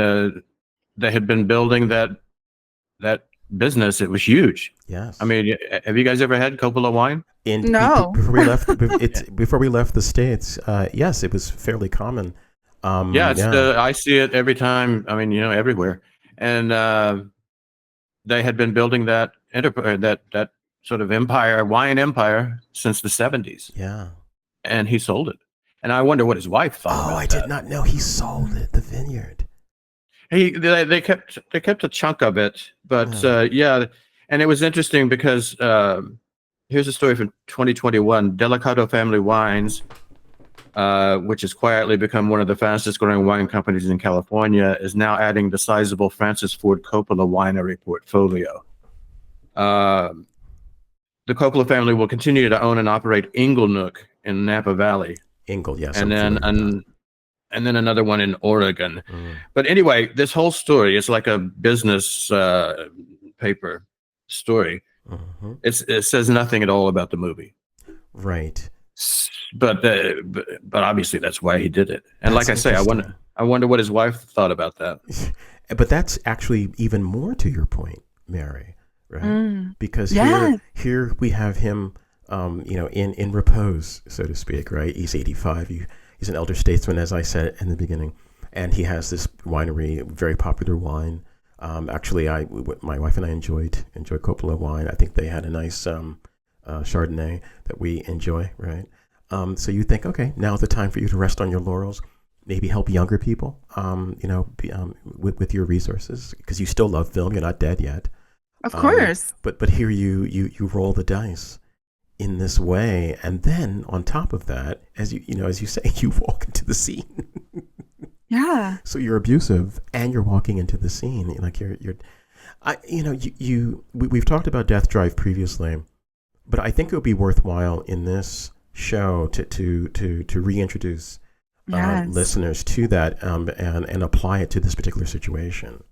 Speaker 3: they had been building that business. It was huge.
Speaker 1: Yes.
Speaker 3: I mean, have you guys ever had Coppola wine?
Speaker 2: No.
Speaker 1: Before we left the States, yes, it was fairly common.
Speaker 3: I see it every time. I mean, everywhere. And they had been building that that sort of wine empire since the 70s.
Speaker 1: Yeah.
Speaker 3: And he sold it. And I wonder what his wife thought.
Speaker 1: Oh, I did not know he sold it, the vineyard.
Speaker 3: They kept a chunk of it, but and it was interesting because here's a story from 2021. Delicato Family Wines, which has quietly become one of the fastest growing wine companies in California, is now adding the sizable Francis Ford Coppola winery portfolio. The Coppola family will continue to own and operate Inglenook in Napa Valley.
Speaker 1: Yes.
Speaker 3: And then another one in Oregon. But anyway, this whole story is like a business paper story. It says nothing at all about the movie.
Speaker 1: Right.
Speaker 3: But obviously that's why he did it. And like I say, I wonder what his wife thought about that.
Speaker 1: But that's actually even more to your point, Mary, right? Because here we have him in repose, so to speak, right? He's 85. He's an elder statesman, as I said in the beginning, and he has this winery, very popular wine. Actually, my wife and I enjoyed Coppola wine. I think they had a nice Chardonnay that we enjoy, right? So you think, okay, now's the time for you to rest on your laurels, maybe help younger people, with your resources, because you still love film. You're not dead yet.
Speaker 2: Of course.
Speaker 1: But here you roll the dice in this way, and then on top of that, as you say, you walk into the scene.
Speaker 2: Yeah.
Speaker 1: So you're abusive, and you're walking into the scene like we've talked about Death Drive previously, but I think it would be worthwhile in this show to reintroduce listeners to that and apply it to this particular situation.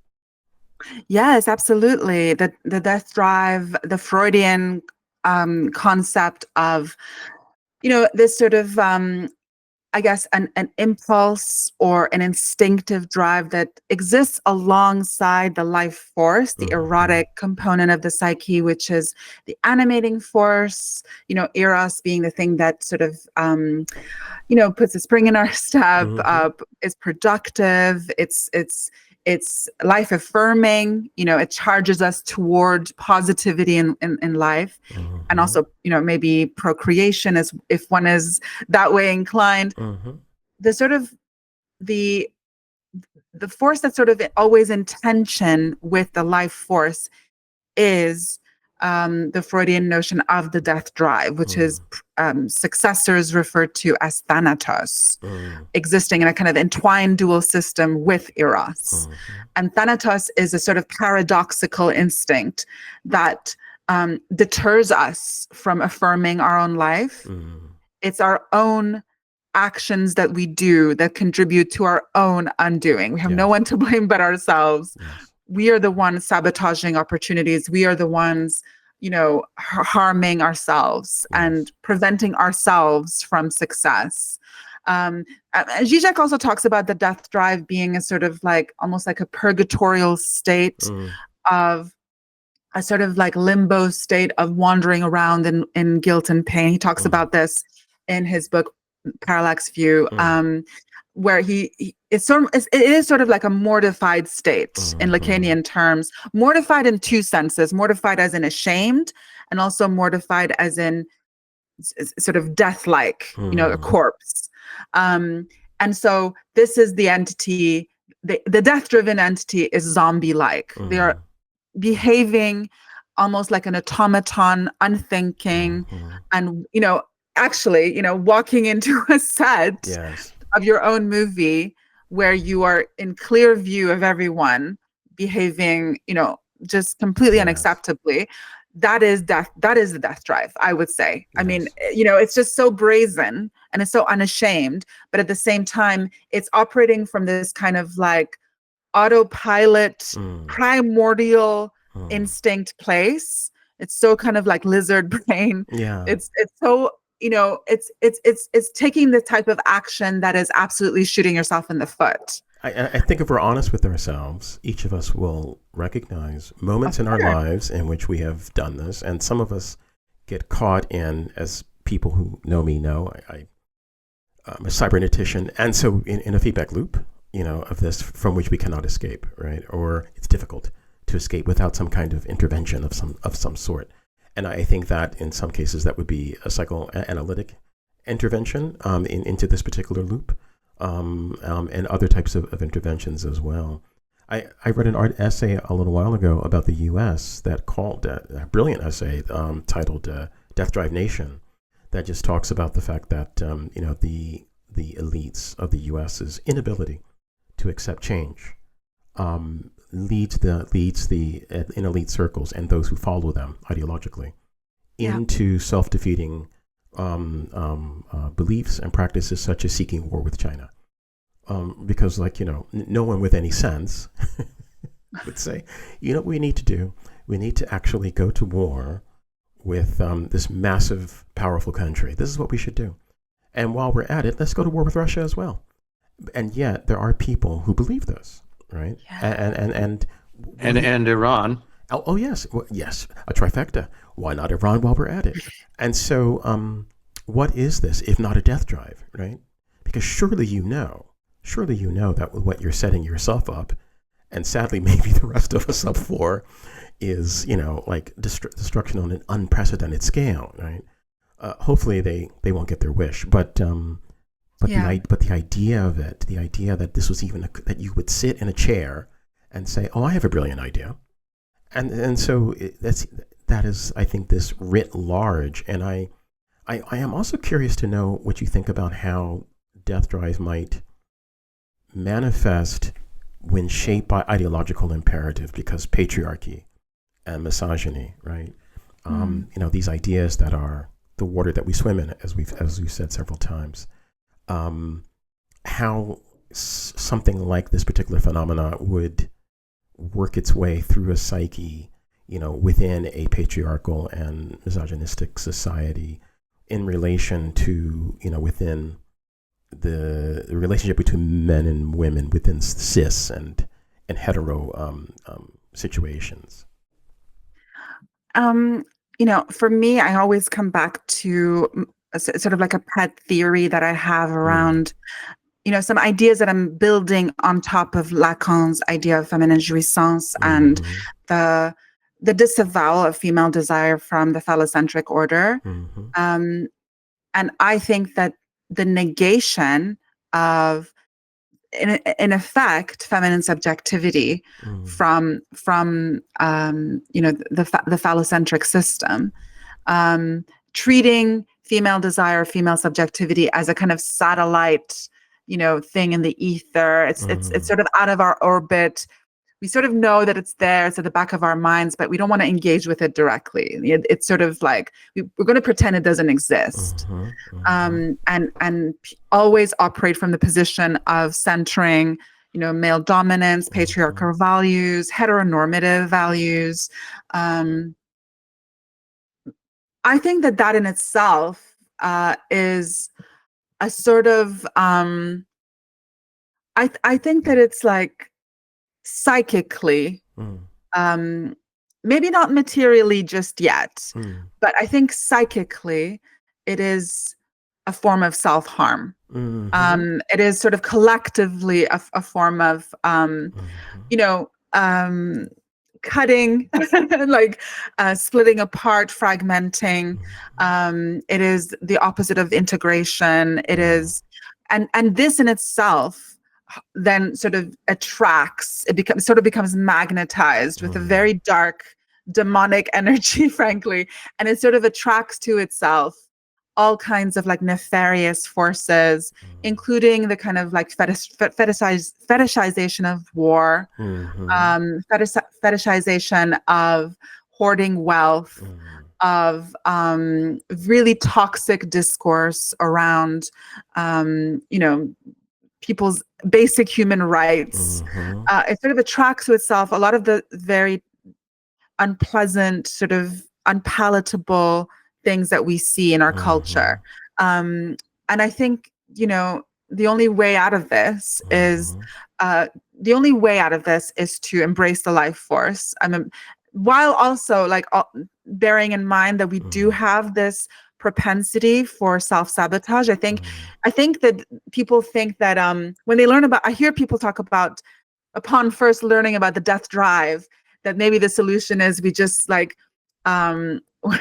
Speaker 2: Yes, absolutely. The Death Drive, the Freudian concept of, this sort of, I guess, an impulse or an instinctive drive that exists alongside the life force, the erotic component of the psyche, which is the animating force, eros being the thing that sort of, puts a spring in our step, is productive, it's life affirming, it charges us toward positivity in life. And also, maybe procreation is, if one is that way inclined. The sort of the force that's sort of always in tension with the life force is the Freudian notion of the death drive, which is successors referred to as thanatos, existing in a kind of entwined dual system with eros. And thanatos is a sort of paradoxical instinct that deters us from affirming our own life. It's our own actions that we do that contribute to our own undoing. We have no one to blame but ourselves. We are the ones sabotaging opportunities. We are the ones, harming ourselves and preventing ourselves from success. Zizek also talks about the death drive being a sort of like almost like a purgatorial state of a sort of like limbo state of wandering around in guilt and pain. He talks about this in his book Parallax View, where it is sort of like a mortified state in Lacanian terms, mortified in two senses: mortified as in ashamed, and also mortified as in sort of death-like, a corpse. And so this is the entity. The death-driven entity is zombie-like. They are behaving almost like an automaton, unthinking, and actually, walking into a set of your own movie where you are in clear view of everyone behaving, just completely unacceptably. That is death. That is the death drive, I would say. I mean, it's just so brazen and it's so unashamed, but at the same time, it's operating from this kind of like autopilot, primordial instinct place. It's so kind of like lizard brain. It's so it's taking the type of action that is absolutely shooting yourself in the foot.
Speaker 1: I think if we're honest with ourselves, each of us will recognize moments in our lives in which we have done this, and some of us get caught in, as people who know me know, I'm a cybernetician, and so in a feedback loop, of this from which we cannot escape, right? Or it's difficult to escape without some kind of intervention of some sort. And I think that in some cases that would be a psychoanalytic intervention into this particular loop, and other types of interventions as well. I read an art essay a little while ago about the U.S. that called a brilliant essay titled "Death Drive Nation," that just talks about the fact that the elites of the U.S.'s inability to accept change leads the in elite circles and those who follow them ideologically into self-defeating beliefs and practices such as seeking war with China, because no one with any sense would say, what we need to do, we need to actually go to war with this massive, powerful country. This is what we should do, and while we're at it, let's go to war with Russia as well. And yet there are people who believe this, right? And
Speaker 3: Iran.
Speaker 1: Oh yes, yes, a trifecta. Why not Iran while we're at it? And so, what is this if not a death drive, right? Because surely you know that what you're setting yourself up, and sadly maybe the rest of us up for, is like destruction on an unprecedented scale, right? Hopefully they won't get their wish, but the idea of it, the idea that this was even that you would sit in a chair and say, "Oh, I have a brilliant idea," and so that is, I think, this writ large. And I am also curious to know what you think about how death drive might manifest when shaped by ideological imperative, because patriarchy and misogyny, right? These ideas that are the water that we swim in, as we've said several times. How something like this particular phenomena would work its way through a psyche, within a patriarchal and misogynistic society, in relation to, within the relationship between men and women within cis and hetero situations.
Speaker 2: For me, I always come back to sort of like a pet theory that I have around, some ideas that I'm building on top of Lacan's idea of feminine jouissance and the disavowal of female desire from the phallocentric order. And I think that the negation of, in effect, feminine subjectivity from the phallocentric system, treating female desire, female subjectivity as a kind of satellite, thing in the ether. It's sort of out of our orbit. We sort of know that it's there, it's at the back of our minds, but we don't want to engage with it directly. It's sort of like we're going to pretend it doesn't exist, and always operate from the position of centering, male dominance, patriarchal values, heteronormative values. I think that in itself is a sort of I think that it's like psychically, maybe not materially just yet, but I think psychically it is a form of self-harm. It is sort of collectively a form of, cutting, like splitting apart, fragmenting. It is the opposite of integration. It is, and this in itself then sort of attracts, it becomes magnetized with a very dark demonic energy, frankly, and it sort of attracts to itself all kinds of like nefarious forces, including the kind of like fetishization of war, fetishization of hoarding wealth, of really toxic discourse around, people's basic human rights. It sort of attracts to itself a lot of the very unpleasant, sort of unpalatable things that we see in our culture. And I think, the only way out of this is to embrace the life force. While also like bearing in mind that we do have this propensity for self-sabotage. I think that people think that when they learn about, I hear people talk about, upon first learning about the death drive, that maybe the solution is we just like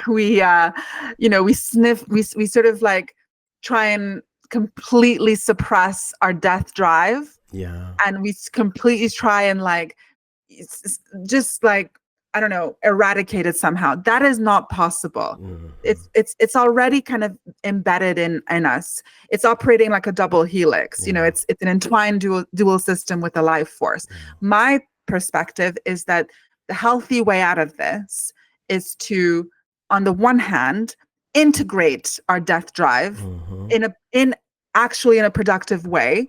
Speaker 2: we sort of like try and completely suppress our death drive, and we completely try and like just like, I don't know, eradicate it somehow. That is not possible. It's already kind of embedded in us. It's operating like a double helix. It's an entwined dual system with a life force. My perspective is that the healthy way out of this is to, on the one hand, integrate our death drive in a productive way.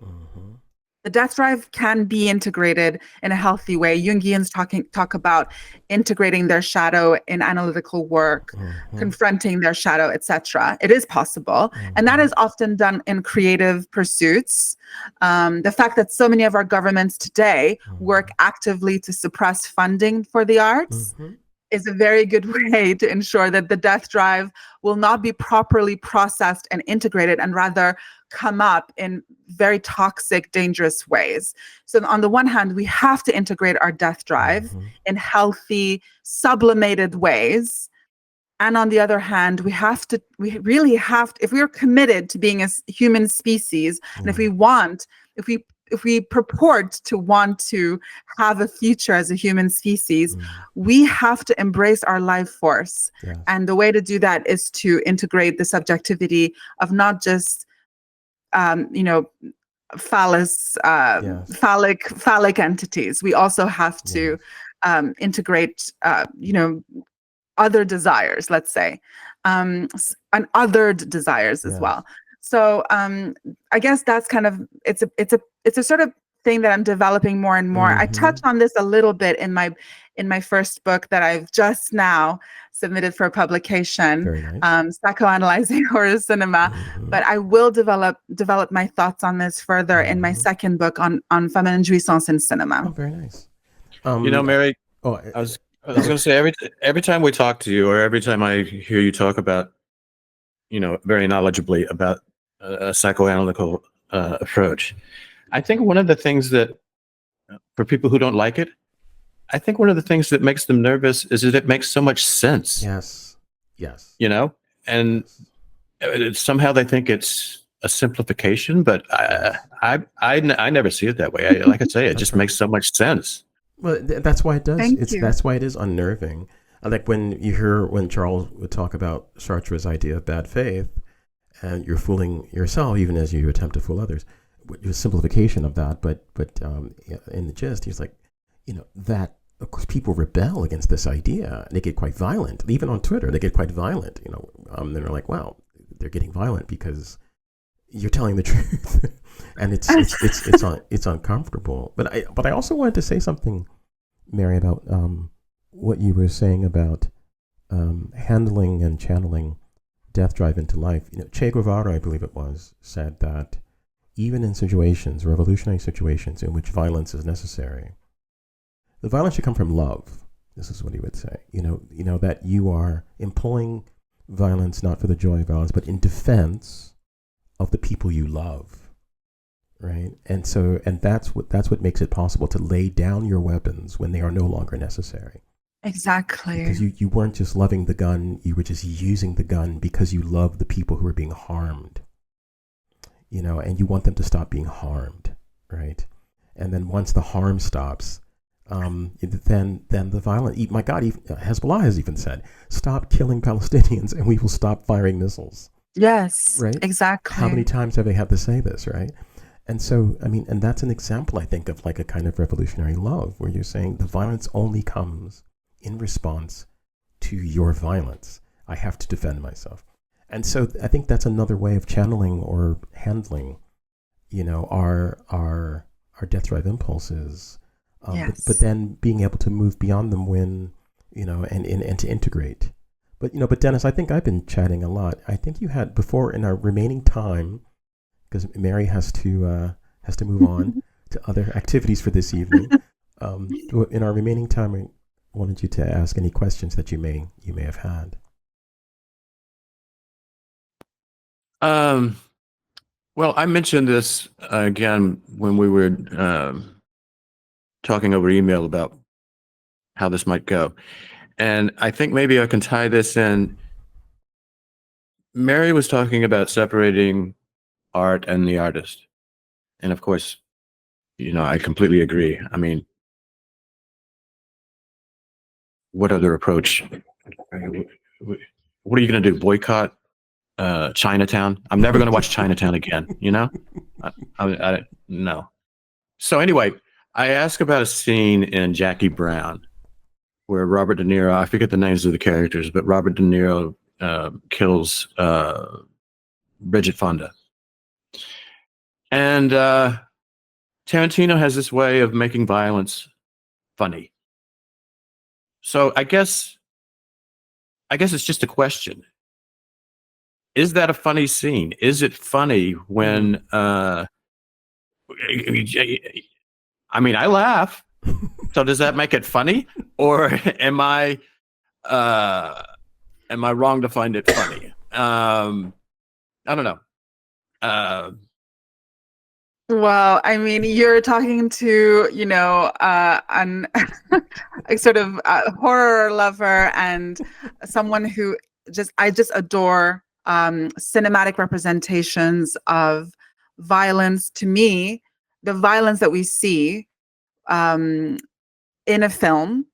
Speaker 2: The death drive can be integrated in a healthy way. Jungians talk about integrating their shadow in analytical work, confronting their shadow, etc. It is possible. And that is often done in creative pursuits. The fact that so many of our governments today work actively to suppress funding for the arts is a very good way to ensure that the death drive will not be properly processed and integrated, and rather come up in very toxic, dangerous ways. So on the one hand, we have to integrate our death drive in healthy, sublimated ways. And on the other hand, we really have to, if we are committed to being a human species, and if we purport to want to have a future as a human species, we have to embrace our life force. And the way to do that is to integrate the subjectivity of not just phallic entities. We also have to integrate other desires, let's say, and othered desires as well. So I guess that's kind of, it's a sort of thing that I'm developing more and more. I touched on this a little bit in my first book that I've just now submitted for publication, Psychoanalyzing Horror Cinema. But I will develop my thoughts on this further in my second book on feminine jouissance in cinema.
Speaker 1: Oh, very nice.
Speaker 3: Mary, I was going to say, every time we talk to you, or every time I hear you talk about, very knowledgeably about a psychoanalytical approach, I think one of the things that, for people who don't like it, I think one of the things that makes them nervous is that it makes so much sense.
Speaker 1: Yes.
Speaker 3: And somehow they think it's a simplification, but I never see it that way. Like I say, it just makes so much sense.
Speaker 1: Well, that's why it does.
Speaker 2: Thank you.
Speaker 1: That's why it is unnerving. Like when Charles would talk about Sartre's idea of bad faith, and you're fooling yourself even as you attempt to fool others. A simplification of that, but in the gist, he's like, that of course people rebel against this idea. They get quite violent, even on Twitter. They get quite violent. They're like, wow, they're getting violent because you're telling the truth, and it's uncomfortable. But I also wanted to say something, Mary, about what you were saying about handling and channeling death drive into life. Che Guevara, I believe it was, said that even in situations, revolutionary situations in which violence is necessary, the violence should come from love. This is what he would say. That you are employing violence not for the joy of violence, but in defense of the people you love, right? And that's what makes it possible to lay down your weapons when they are no longer necessary.
Speaker 2: Exactly.
Speaker 1: Because you weren't just loving the gun, you were just using the gun because you love the people who are being harmed, and you want them to stop being harmed, right? And then once the harm stops, then the violence, my God, even Hezbollah has even said, stop killing Palestinians and we will stop firing missiles.
Speaker 2: Yes,
Speaker 1: right?
Speaker 2: Exactly.
Speaker 1: How many times have they had to say this, right? And so, and that's an example, I think, of like a kind of revolutionary love where you're saying the violence only comes in response to your violence. I have to defend myself. And so I think that's another way of channeling or handling, our death drive impulses.
Speaker 2: Yes.
Speaker 1: But then being able to move beyond them when, and to integrate. But Dennis, I think I've been chatting a lot. I think you had before in our remaining time, because Mary has to move on to other activities for this evening. In our remaining time, I wanted you to ask any questions that you may have had.
Speaker 3: Well, I mentioned this again when we were talking over email about how this might go. And I think maybe I can tie this in. Mary was talking about separating art and the artist. And of course, I completely agree. I mean, what other approach? What are you going to do? Boycott Chinatown? I'm never going to watch Chinatown again. I no. So anyway, I asked about a scene in Jackie Brown where Robert De Niro, I forget the names of the characters, but Robert De Niro kills Bridget Fonda. And Tarantino has this way of making violence funny. So I guess it's just a question. Is that a funny scene? Is it funny when I laugh. So does that make it funny? Or am I wrong to find it funny? I don't know.
Speaker 2: Well, you're talking to, an a sort of horror lover and someone who I just adore cinematic representations of violence. To me, the violence that we see in a film,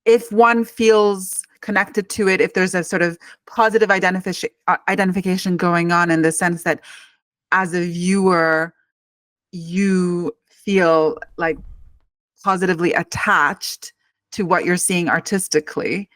Speaker 2: if one feels connected to it, if there's a sort of positive identification going on in the sense that as a viewer, you feel like positively attached to what you're seeing artistically.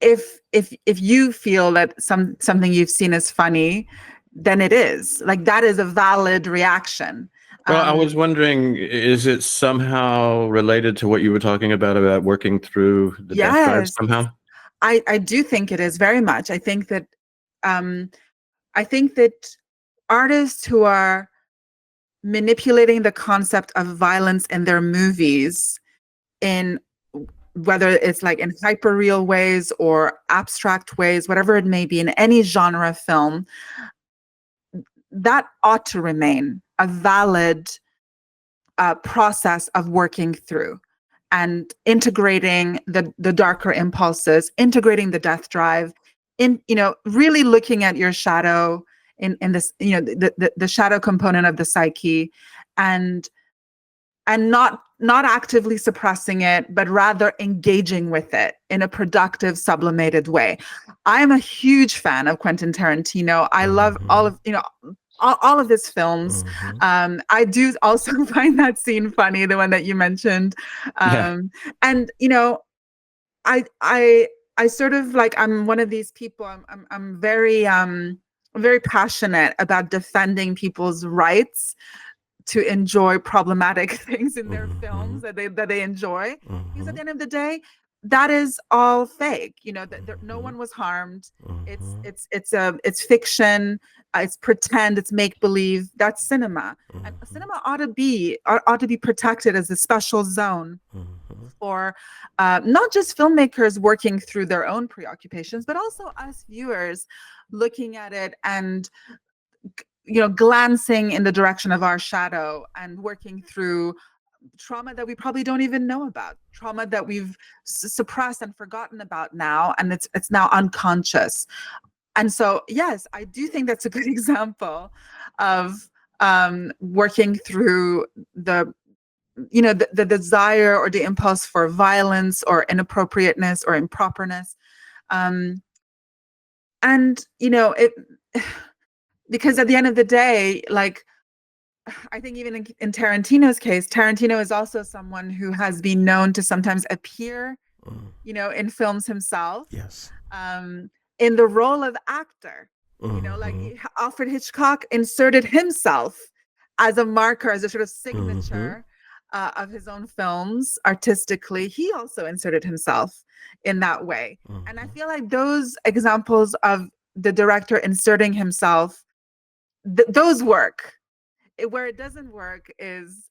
Speaker 2: If you feel that something you've seen is funny, then it is like that is a valid reaction.
Speaker 3: Well, I was wondering, is it somehow related to what you were talking about working through the death drive somehow?
Speaker 2: I do think it is very much. I think that artists who are manipulating the concept of violence in their movies, in whether it's like in hyper-real ways or abstract ways, whatever it may be, in any genre of film, that ought to remain a valid process of working through and integrating the darker impulses, integrating the death drive, really looking at your shadow in this, the shadow component of the psyche, and not actively suppressing it, but rather engaging with it in a productive, sublimated way. I'm a huge fan of Quentin Tarantino. I love all of his films. I do also find that scene funny, the one that you mentioned. And I sort of like, I'm one of these people. I'm very passionate about defending people's rights to enjoy problematic things in their films that they enjoy. Because at the end of the day, that is all fake. That no one was harmed. It's fiction. It's pretend. It's make believe. That's cinema, and cinema ought to be protected as a special zone for not just filmmakers working through their own preoccupations, but also us viewers looking at it and glancing in the direction of our shadow and working through trauma that we probably don't even know about, trauma that we've suppressed and forgotten about now, and it's now unconscious. And so, yes, I do think that's a good example of working through the desire or the impulse for violence or inappropriateness or improperness, and it because at the end of the day, like, I think even in Tarantino's case, Tarantino is also someone who has been known to sometimes appear, in films himself.
Speaker 1: Yes.
Speaker 2: In the role of actor, like Alfred Hitchcock inserted himself as a marker, as a sort of signature of his own films artistically. He also inserted himself in that way. And I feel like those examples of the director inserting himself, those work. Where it doesn't work is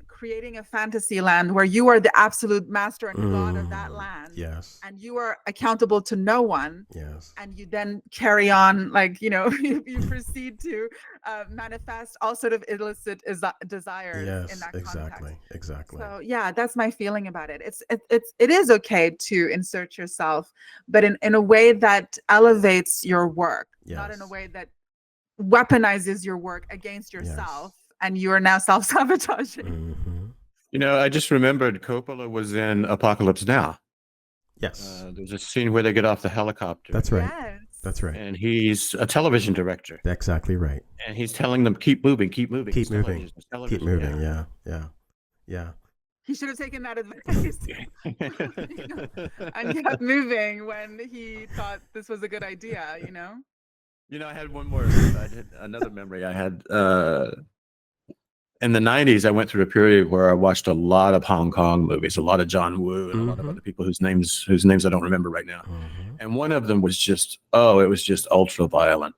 Speaker 2: creating a fantasy land where you are the absolute master and god of that land.
Speaker 1: Yes.
Speaker 2: And you are accountable to no one.
Speaker 1: Yes.
Speaker 2: And you then carry on, like, you proceed to manifest all sort of illicit desires in that context.
Speaker 1: Exactly.
Speaker 2: So yeah, that's my feeling about it. It is okay to insert yourself, but in a way that elevates your work, not in a way that weaponizes your work against yourself, and you are now self-sabotaging.
Speaker 3: I just remembered Coppola was in Apocalypse Now.
Speaker 1: Yes.
Speaker 3: There's a scene where they get off the helicopter.
Speaker 1: That's right.
Speaker 2: Yes.
Speaker 1: That's right.
Speaker 3: And he's a television director.
Speaker 1: That's exactly right.
Speaker 3: And he's telling them, keep moving, keep moving.
Speaker 1: Keep moving.
Speaker 3: Television.
Speaker 1: Keep moving. Yeah.
Speaker 2: He should have taken that advice and kept moving when he thought this was a good idea,
Speaker 3: I had another memory. I had in the 90s, I went through a period where I watched a lot of Hong Kong movies, a lot of John Woo and a lot of other people whose names I don't remember right now. And one of them was just ultra violent.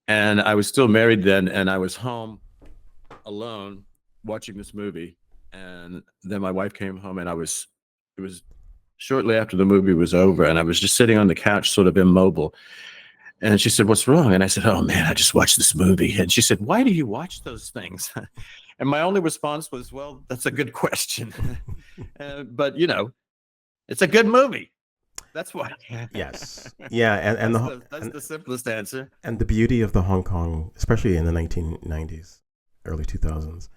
Speaker 3: And I was still married then, and I was home alone watching this movie. And then my wife came home, and it was shortly after the movie was over, and I was just sitting on the couch, sort of immobile. And she said, "What's wrong?" And I said, "Oh man, I just watched this movie." And she said, "Why do you watch those things?" And my only response was, "Well, that's a good question." But it's a good movie. That's why.
Speaker 1: Yes. Yeah. And
Speaker 3: that's the simplest answer.
Speaker 1: And the beauty of the Hong Kong, especially in the 1990s, early 2000s,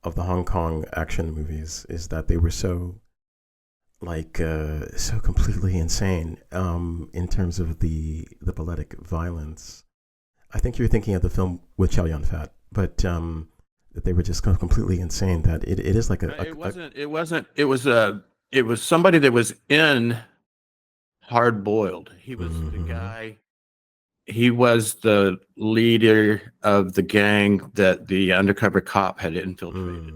Speaker 1: of the Hong Kong action movies, is that they were so completely insane in terms of the balletic violence. I think you're thinking of the film with Chow Yun-fat, but that they were just completely insane. That it is like it was somebody that was in Hard Boiled. He was the guy. He was the leader of the gang that the undercover cop had infiltrated.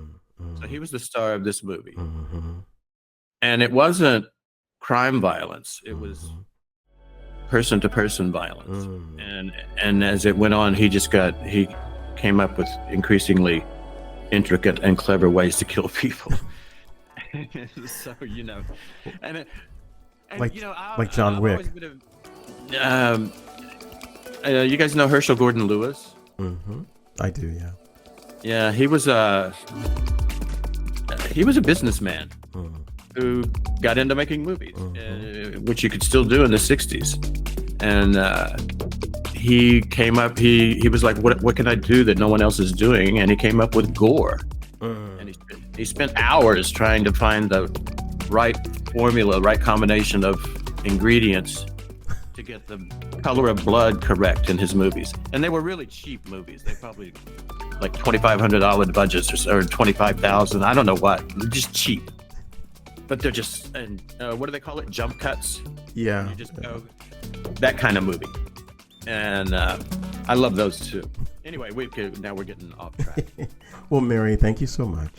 Speaker 1: So he was the star of this movie. And it wasn't crime violence. It was person-to-person violence. And as it went on, he came up with increasingly intricate and clever ways to kill people. So, like John Wick.
Speaker 3: You guys know Herschel Gordon Lewis?
Speaker 1: I do, yeah.
Speaker 3: Yeah, he was a businessman who got into making movies, which you could still do in the 60s. And he came up, he was like, what can I do that no one else is doing? And he came up with gore. And he spent hours trying to find the right formula, right combination of ingredients to get the color of blood correct in his movies. And they were really cheap movies. They probably like $2,500 budgets or $25,000. I don't know what. They're just cheap. But they're just, and what do they call it? Jump cuts?
Speaker 1: Yeah.
Speaker 3: And you just go, that kind of movie. And I love those too. Anyway, now we're getting off track.
Speaker 1: Well, Mary, thank you so much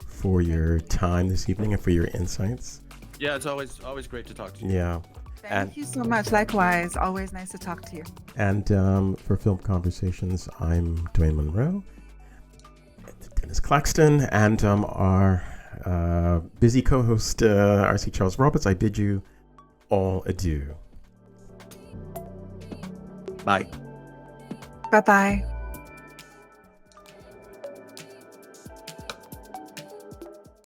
Speaker 1: for your time this evening and for your insights.
Speaker 3: Yeah, it's always great to talk to you.
Speaker 1: Yeah.
Speaker 2: Thank you so much. Likewise. Always nice to talk to you.
Speaker 1: And for Film Conversations, I'm Dwayne Monroe, Dennis Claxton, and our busy co-host, R.C. Charles Roberts. I bid you all adieu.
Speaker 3: Bye.
Speaker 2: Bye-bye.